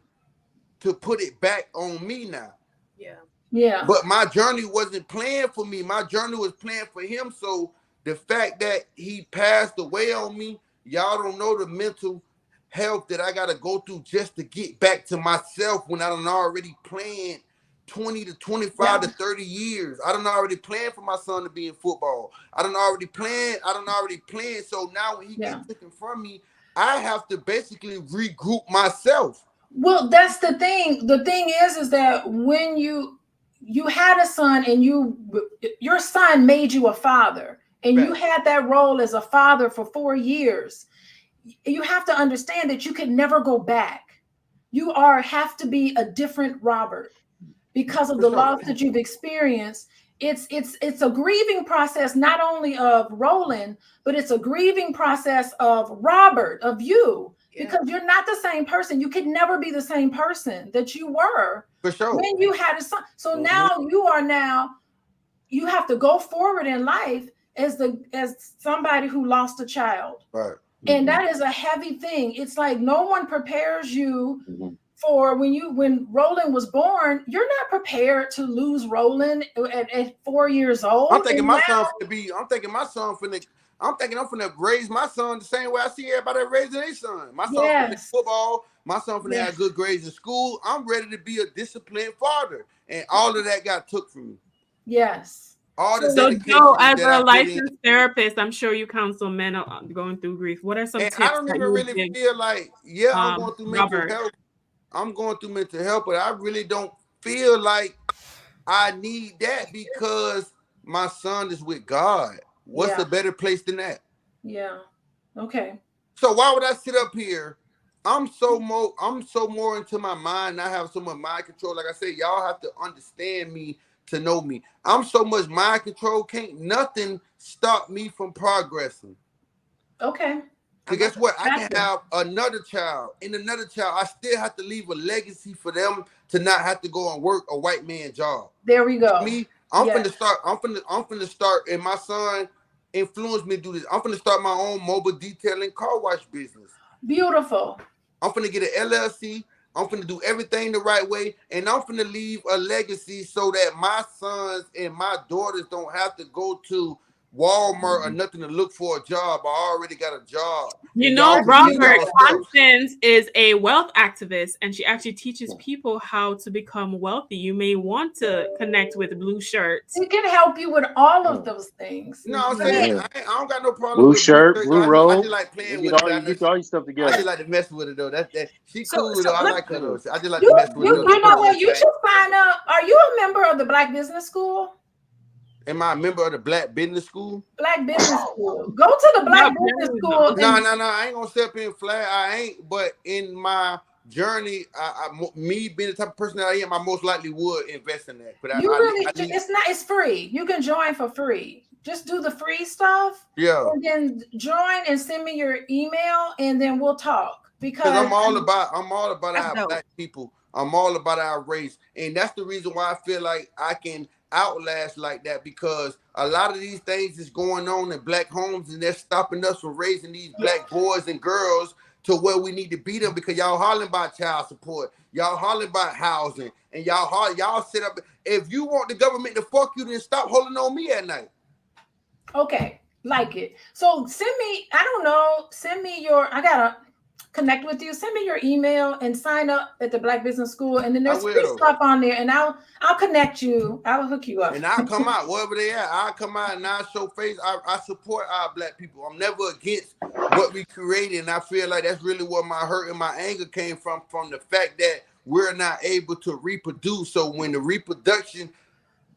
to put it back on me now. Yeah. Yeah. But my journey wasn't planned for me. My journey was planned for him. So the fact that he passed away on me, y'all don't know the mental health that I got to go through just to get back to myself, when I done already planned 20 to 25 to 30 years. I done already planned for my son to be in football. I done already planned. So now when he gets taken from me, I have to basically regroup myself. Well, that's the thing. The thing is that when you had a son, and your son made you a father, and you had that role as a father for 4 years, you have to understand that you can never go back. You have to be a different Robert, because of the loss that you've experienced. It's a grieving process, not only of Roland, but it's a grieving process of Robert, of you, because you're not the same person. You could never be the same person that you were when you had a son. So now you have to go forward in life as somebody who lost a child. Right. And that is a heavy thing. It's like no one prepares you for when Roland was born. You're not prepared to lose Roland at 4 years old. I'm thinking I'm finna raise my son the same way I see everybody raising their son. My son finna play football. My son finna have good grades in school. I'm ready to be a disciplined father, and all of that got took from me. Yes. So Joe, as a licensed therapist, I'm sure you counsel men going through grief. What are some tips? I don't even really feel like, I'm going through mental health. I'm going through mental health, but I really don't feel like I need that because my son is with God. What's Yeah. a better place than that? Yeah. Okay. So why would I sit up here? I'm so more into my mind. I have so much mind control. Like I said, y'all have to understand me to know me. I'm so much mind control. Can't nothing stop me from progressing. Okay. Cause guess what? I can Gotcha. have another child and another child. I still have to leave a legacy for them to not have to go and work a white man job. There we go. Me, Yes. I'm finna start, and my son influenced me to do this. I'm finna start my own mobile detailing car wash business. Beautiful. I'm finna get an LLC. I'm finna do everything the right way, and I'm finna leave a legacy so that my sons and my daughters don't have to go to Walmart or nothing to look for a job. I already got a job. You And know, y'all can see Robert, y'all stuff. Constance is a wealth activist, and she actually teaches people how to become wealthy. You may want to connect with Blue Shirts. It can help you with all of those things. No, I'm I saying mean, I don't got no problem Blue with Blue shirt, Shirt. blue I robe. just like You playing get with all it. you get all your stuff I together. just like to mess with it though. That she So- cool so though. I let- like her though. I just like you to mess with it. you Though. you That's know my what? little You thing. should sign up. Are you a member of the Black Business School? Am I a member of the Black Business School? Black Business School. Go to the Black No, Business no, School. No, And I ain't gonna step in flat. I ain't. But in my journey, me being the type of person that I am, I most likely would invest in that. But you really, I need, it's free. You can join for free. Just do the free stuff. yeah. And then join and send me your email, and then we'll talk. Because Because I'm all about That's our dope. black people. I'm all about our race. And that's the reason why I feel like I can outlast like that, because a lot of these things is going on in black homes and they're stopping us from raising these black boys and girls to where we need to be them, because y'all hollering about child support, y'all hollering about housing, and y'all sit up. If you want the government to fuck you, then stop holding on me at night. okay, like it. So send me, I don't know, send me your, I gotta connect with you. Send me your email and sign up at the Black Business School. And then I there's free will. stuff on there, and I'll connect you. I'll hook you up. And I'll come out wherever they at. I'll come out and I'll show face. I support our black people. I'm never against what we created. And I feel like that's really where my hurt and my anger came from the fact that we're not able to reproduce. So when the reproduction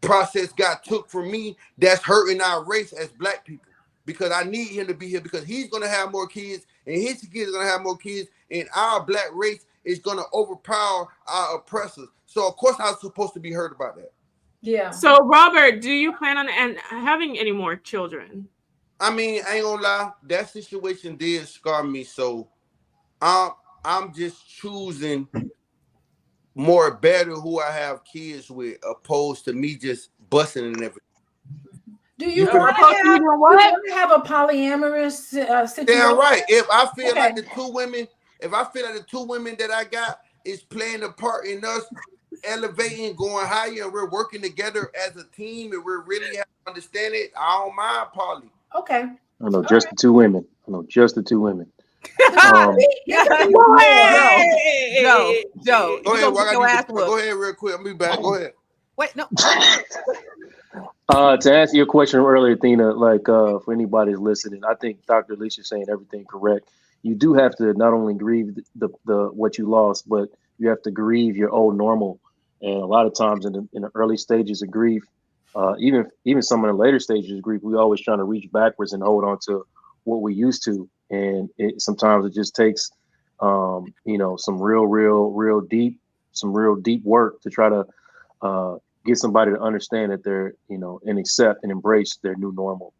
process got took from me, that's hurting our race as black people. Because I need him to be here, because he's gonna have more kids and his kids are gonna have more kids, and our black race is gonna overpower our oppressors. So of course I'm supposed to be heard about that. Yeah. So, Robert, do you plan on having any more children? I mean, I ain't gonna lie, that situation did scar me. So I'm just choosing more better who I have kids with, opposed to me just busting and everything. Do you As want opposed to you doing what? to have a polyamorous situation? Damn right. If I feel Okay. like the two women that I got is playing a part in us elevating, going higher, and we're working together as a team, and we're really have to understand it, I don't mind poly. Okay. I know just the two women. I know just the two women. It could be more. Joe, Go you ahead. gonna get your ass Go whooped. ahead real quick. I'll be back. Go ahead. Wait, no. To answer your question earlier, Tina, like for anybody who's listening, I think Dr. Alicia saying everything correct. You do have to not only grieve the what you lost, but you have to grieve your old normal. And a lot of times in the early stages of grief, even some in the later stages of grief, we always trying to reach backwards and hold on to what we used to. And sometimes it just takes some real deep work to try to get somebody to understand that they're, and accept and embrace their new normal.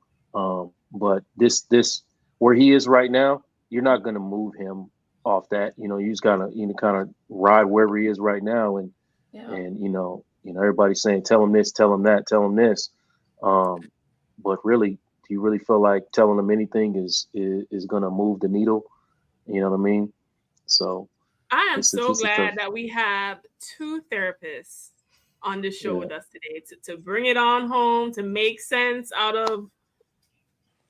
But this where he is right now, you're not going to move him off that. You just gotta kind of ride wherever he is right now, and everybody's saying tell him this, tell him that, tell him this. But really, do you really feel like telling him anything is going to move the needle? You know what I mean? So I am so glad that we have two therapists on the show with us today to bring it on home, to make sense out of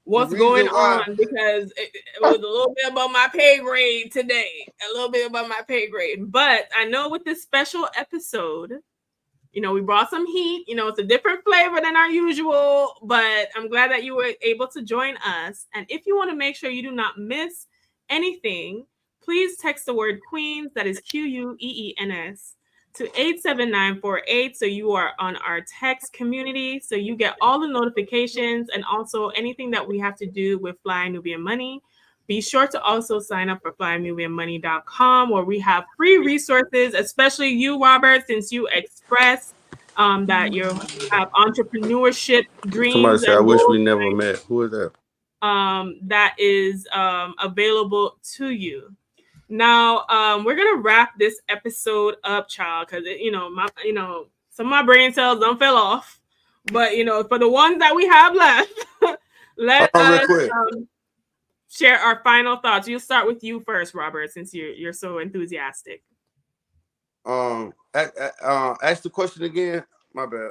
what's going on, because it was a little bit above my pay grade today, a little bit above my pay grade. But I know with this special episode, we brought some heat. It's a different flavor than our usual, but I'm glad that you were able to join us. And if you want to make sure you do not miss anything, please text the word Queens, that is QUEENS, to 87948 so you are on our text community, so you get all the notifications and also anything that we have to do with Fly Nubian Money. Be sure to also sign up for flynubianmoney.com, where we have free resources, especially you, Robert, since you expressed that you have entrepreneurship Somebody dreams said, I and wish we goals, never met. Who is that? that is available to you. Now, we're gonna wrap this episode up, child, because some of my brain cells don't fell off, but for the ones that we have left, let Real us quick. share our final thoughts. We'll start with you first, Robert, since you're so enthusiastic. Ask the question again. My bad.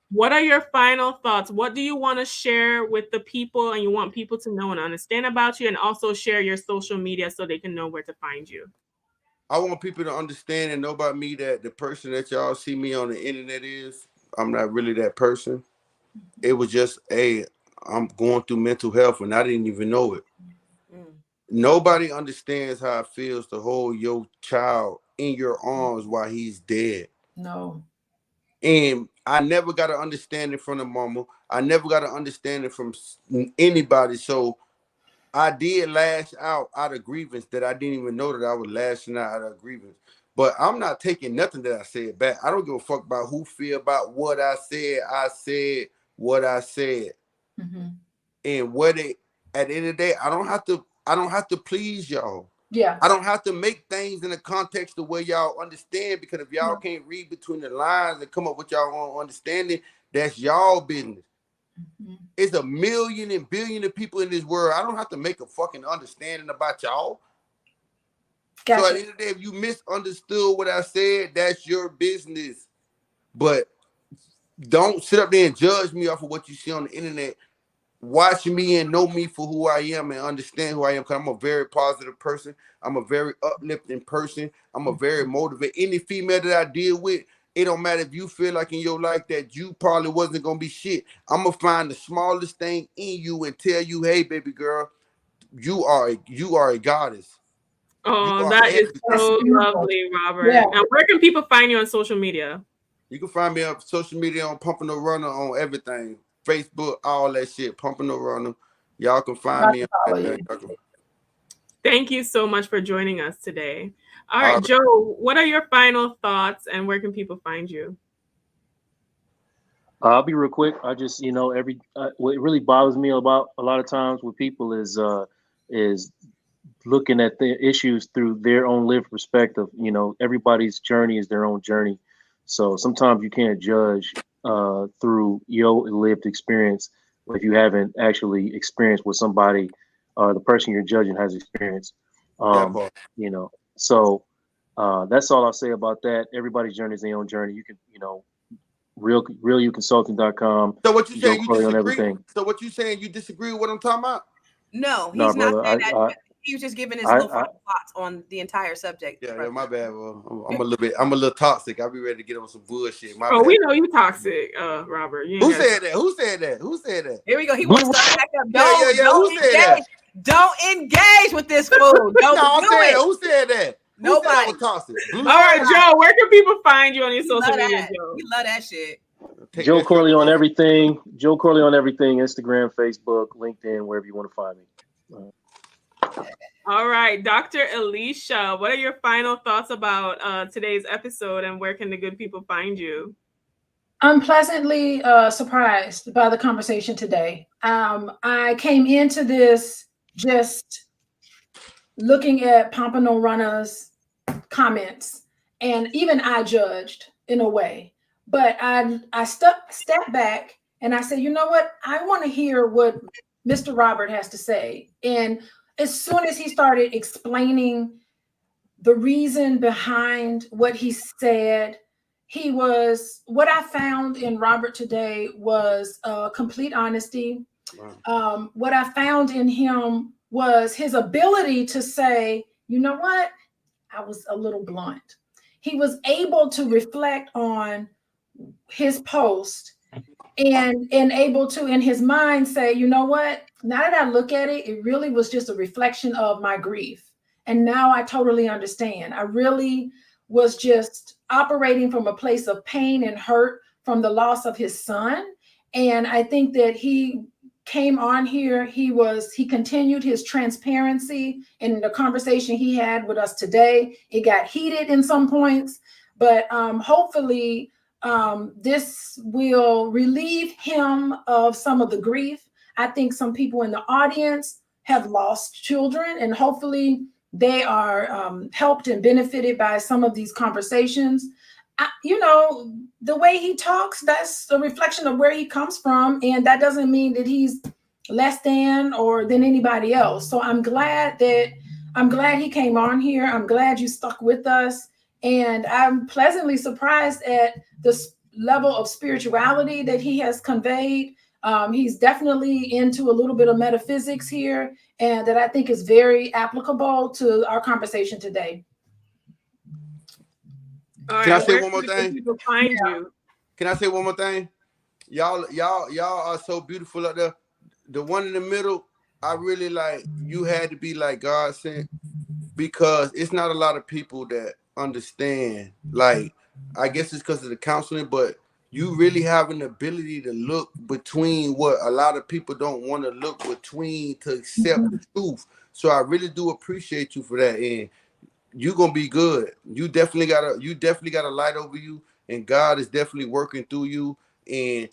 What are your final thoughts? What do you want to share with the people, and you want people to know and understand about you, and also share your social media so they can know where to find you? I want people to understand and know about me that the person that y'all see me on the internet I'm not really that person. It was just I'm going through mental health and I didn't even know it. Nobody understands how it feels to hold your child in your arms while he's dead. No. And I never got an understanding from the mama. I never got an understanding from anybody. So I did lash out of grievance that I didn't even know that I was lashing out of grievance. But I'm not taking nothing that I said back. I don't give a fuck about who feel about what I said. I said what I said. Mm-hmm. And at the end of the day, I don't have to please y'all. Yeah. I don't have to make things in the context of where y'all understand, because if y'all can't read between the lines and come up with y'all own understanding, that's y'all business. Mm-hmm. It's a million and billion of people in this world. I don't have to make a fucking understanding about y'all. Gotcha. So at the end of the day, if you misunderstood what I said, that's your business. But don't sit up there and judge me off of what you see on the internet. Watch me and know me for who I am and understand who I am, because I'm a very positive person. I'm a very uplifting person. I'm a very motivated. Any female that I deal with, it don't matter if you feel like in your life that you probably wasn't going to be shit. I'm going to find the smallest thing in you and tell you, hey, baby girl, you are a goddess. Oh, that is so lovely, Robert. Yeah. And where can people find you on social media? You can find me on social media on Pumping the Runner, on everything. Facebook, all that shit, Pumping the Runner. Y'all can find me on that. Thank you so much for joining us today. All right, Joe, what are your final thoughts and where can people find you? I'll be real quick. I just, what really bothers me about a lot of times with people is looking at the issues through their own lived perspective. Everybody's journey is their own journey. So sometimes you can't judge through your lived experience if you haven't actually experienced what somebody, the person you're judging, has experienced. So that's all I'll say about that. Everybody's journey is their own journey. You can, realuconsulting.com. So what you saying? You disagree? So what you saying? You disagree with what I'm talking about? No, he's not saying that. He was just giving his little thoughts on the entire subject. Yeah, my bad. Well, I'm a little toxic. I'll be ready to get on some bullshit. My bad. We know you toxic, Robert. Who said that? Who said that? Here we go. He wants to back up. Who said that? Don't engage with this fool. Who said that? Nobody. Toxic. All right, Joe. Where can people find you on your social media, Joe? You love that shit. Joe Corley on everything. Joe Corley on everything. Instagram, Facebook, LinkedIn, wherever you want to find me. All right, Dr. Alicia, what are your final thoughts about today's episode and where can the good people find you? I'm pleasantly surprised by the conversation today. I came into this just looking at Pompano Runner's comments, and even I judged in a way. But I stepped back and I said, you know what? I want to hear what Mr. Robert has to say. And as soon as he started explaining the reason behind what he said, what I found in Robert today was complete honesty. Wow. What I found in him was his ability to say, you know what? I was a little blunt. He was able to reflect on his post and able to, in his mind, say, you know what? Now that I look at it, it really was just a reflection of my grief. And now I totally understand. I really was just operating from a place of pain and hurt from the loss of his son. And I think that he came on here, he continued his transparency in the conversation he had with us today. It got heated in some points, but hopefully this will relieve him of some of the grief. I think some people in the audience have lost children, and hopefully they are helped and benefited by some of these conversations. The way he talks, that's a reflection of where he comes from. And that doesn't mean that he's less than or than anybody else. So I'm glad he came on here. I'm glad you stuck with us. And I'm pleasantly surprised at the level of spirituality that he has conveyed. He's definitely into a little bit of metaphysics here, and that I think is very applicable to our conversation today. Can I say one more thing? People find you. Can I say one more thing? Y'all are so beautiful up there. The one in the middle, I really like. You had to be like God sent, because it's not a lot of people that understand. Like, I guess it's because of the counseling, but you really have an ability to look between what a lot of people don't want to look between to accept the truth. So I really do appreciate you for that. And you're gonna be good. You definitely got a light over you, and God is definitely working through you. And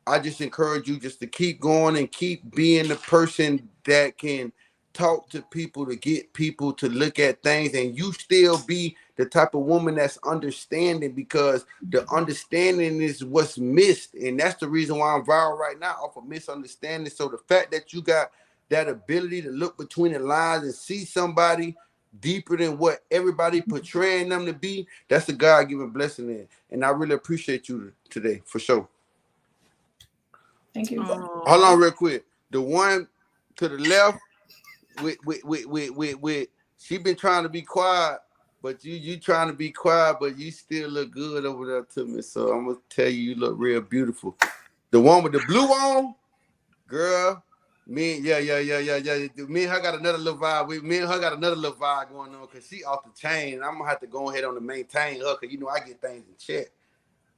I just encourage you just to keep going and keep being the person that can talk to people, to get people to look at things, and you still be the type of woman that's understanding, because the understanding is what's missed. And that's the reason why I'm viral right now, off of misunderstanding. So the fact that you got that ability to look between the lines and see somebody deeper than what everybody portraying them to be, that's a God-given blessing. And I really appreciate you today, for sure. Thank you. Hold on real quick. The one to the left with she been trying to be quiet, but you trying to be quiet, but you still look good over there to me. So I'm gonna tell you, you look real beautiful. The one with the blue on, girl. Me and her got another little vibe. Me and her got another little vibe going on, because she off the chain. I'm gonna have to go ahead on to maintain her, because I get things in check.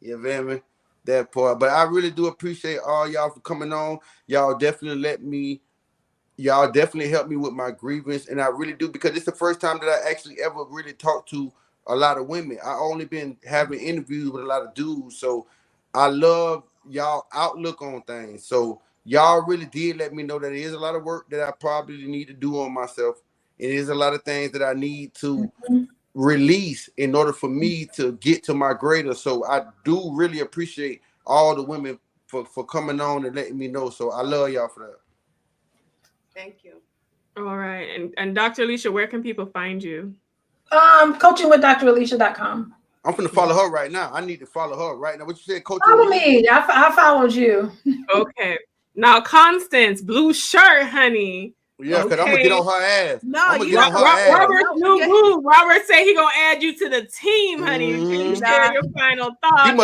You feel me? That part. But I really do appreciate all y'all for coming on. Y'all definitely helped me with my grievance, and I really do, because it's the first time that I actually ever really talked to a lot of women. I only been having interviews with a lot of dudes, so I love y'all outlook on things. So y'all really did let me know that it is a lot of work that I probably need to do on myself. It is a lot of things that I need to release in order for me to get to my greater. So I do really appreciate all the women for coming on and letting me know. So I love y'all for that. Thank you. All right. And Dr. Alicia, where can people find you? Coachingwithdralicia.com. I'm finna follow her right now. I need to follow her right now. What you said, Coach? Follow me. I followed you. Okay. Now, Constance, blue shirt, honey. Yeah, because I'm gonna get on her ass. No, I'm gonna you get on her ass. Robert's new move. Robert said he gonna add you to the team, honey. Can you share your final thoughts? She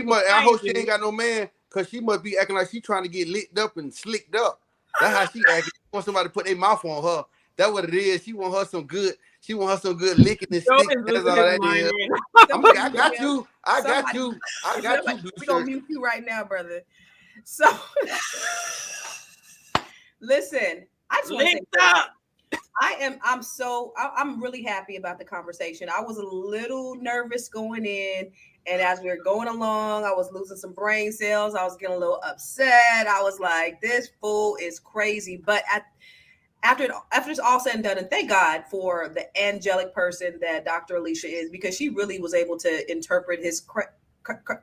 must. I hope she ain't got no man, because she must be acting like she trying to get licked up and slicked up. That's how she acting. She want somebody to put their mouth on her. That's what it is. She want her some good. She want her some good licking and sticking. That's all that is. I got you. I got you. We're gonna mute you right now, brother. So listen, I just want to say, I'm really happy about the conversation. I was a little nervous going in, and as we were going along, I was losing some brain cells. I was getting a little upset. I was like, this fool is crazy. But after it's all said and done, and thank God for the angelic person that Dr. Alicia is, because she really was able to interpret his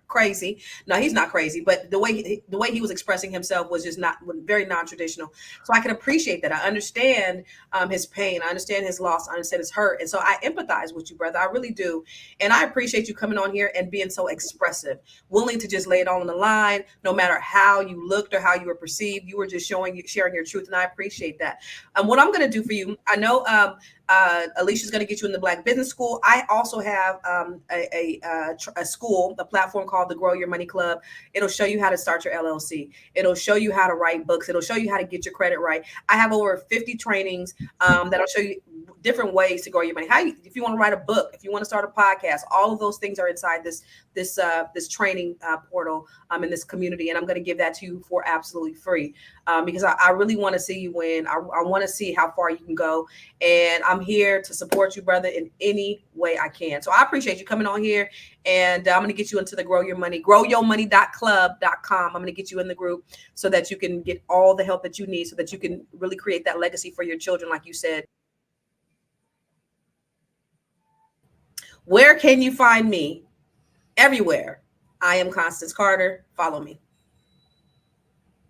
crazy. No, he's not crazy, but the way he was expressing himself was just not very non-traditional. So I can appreciate that. I understand his pain. I understand his loss. I understand his hurt. And so I empathize with you, brother. I really do. And I appreciate you coming on here and being so expressive, willing to just lay it all on the line, no matter how you looked or how you were perceived. You were just sharing your truth. And I appreciate that. What I'm going to do for you, I know Alicia's going to get you in the Black Business School. I also have a school, a platform called the Grow Your Money Club. It'll show you how to start your LLC. It'll show you how to write books. It'll show you how to get your credit right. I have over 50 trainings that'll show you different ways to grow your money. If you want to write a book, if you want to start a podcast, all of those things are inside this training portal in this community, and I'm going to give that to you for absolutely free because I really want to see you win. I want to see how far you can go, and I'm here to support you, brother, in any way I can. So I appreciate you coming on here, and I'm going to get you into the growyourmoney.club.com. I'm going to get you in the group so that you can get all the help that you need so that you can really create that legacy for your children, like you said. Where can you find me? Everywhere. I am Constance Carter. Follow me.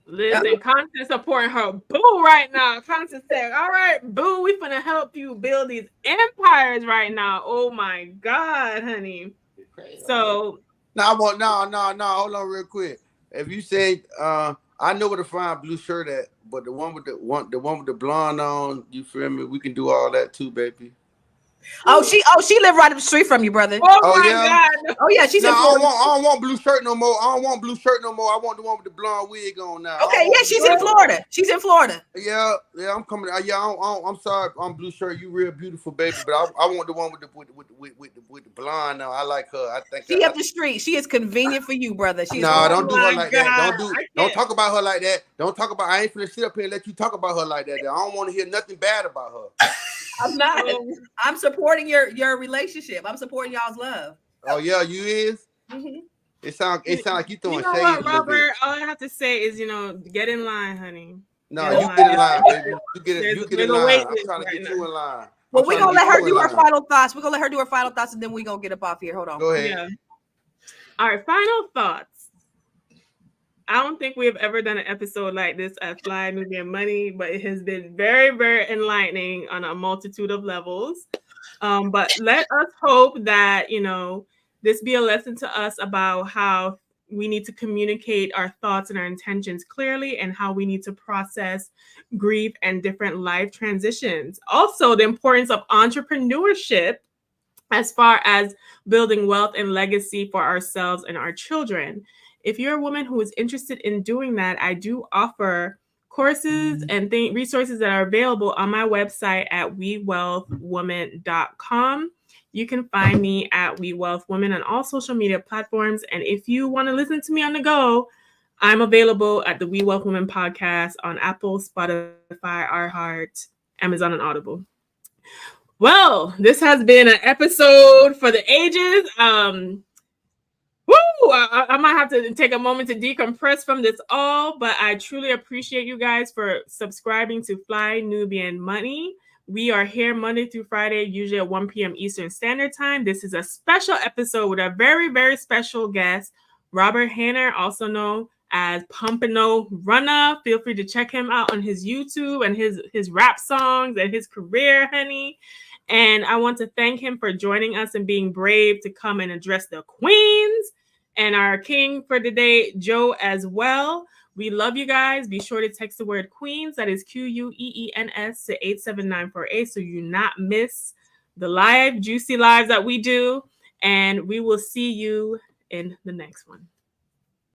Listen, Constance supporting her boo right now. Constance said, all right, boo, we finna help you build these empires right now. Oh my God, honey. So no, hold on real quick. If you say I know where to find Blue Shirt at, but the one with the blonde on, you feel me? We can do all that too, baby. She lived right up the street from you, brother. Oh my God. Oh yeah, she's in Florida. I don't want Blue Shirt no more. I don't want Blue Shirt no more. I want the one with the blonde wig on now. Okay, yeah, she's in Florida. She's in Florida. Yeah, I'm coming. I'm sorry, I'm Blue Shirt. You real beautiful, baby, but I want the one with the blonde now. I like her. I think she up the street. She is convenient for you, brother. Don't do her like that. Don't talk about her like that. Don't talk about. I ain't finna sit up here and let you talk about her like that. I don't want to hear nothing bad about her. I'm not. I'm supporting your relationship. I'm supporting y'all's love. Oh yeah, you is. Mm-hmm. It sound like you throwing shade. What, Robert? All I have to say is, get in line, honey. No, you get in line, baby. You get in line. I'm trying to get you in line. Well, we're gonna let her do her final thoughts. We're gonna let her do her final thoughts, and then we're gonna get up off here. Hold on. Go ahead. Yeah. All right, final thoughts. I don't think we have ever done an episode like this at Fly Nubian Money, but it has been very, very enlightening on a multitude of levels. But let us hope that, this be a lesson to us about how we need to communicate our thoughts and our intentions clearly and how we need to process grief and different life transitions. Also, the importance of entrepreneurship as far as building wealth and legacy for ourselves and our children. If you're a woman who is interested in doing that, I do offer courses and resources that are available on my website at wewealthwoman.com. You can find me at wewealthwoman on all social media platforms. And if you want to listen to me on the go, I'm available at the We Wealth Women podcast on Apple, Spotify, iHeart, Amazon, and Audible. Well, this has been an episode for the ages. I might have to take a moment to decompress from this all, but I truly appreciate you guys for subscribing to Fly Nubian Money. We are here Monday through Friday, usually at 1 p.m. Eastern Standard Time. This is a special episode with a very, very special guest, Robert Hanner, also known as Pompano Runner. Feel free to check him out on his YouTube and his rap songs and his career, honey. And I want to thank him for joining us and being brave to come and address the queens and our king for today, Joe, as well. We love you guys. Be sure to text the word queens, that is QUEENS, to 87948 so you not miss the juicy lives that we do. And we will see you in the next one.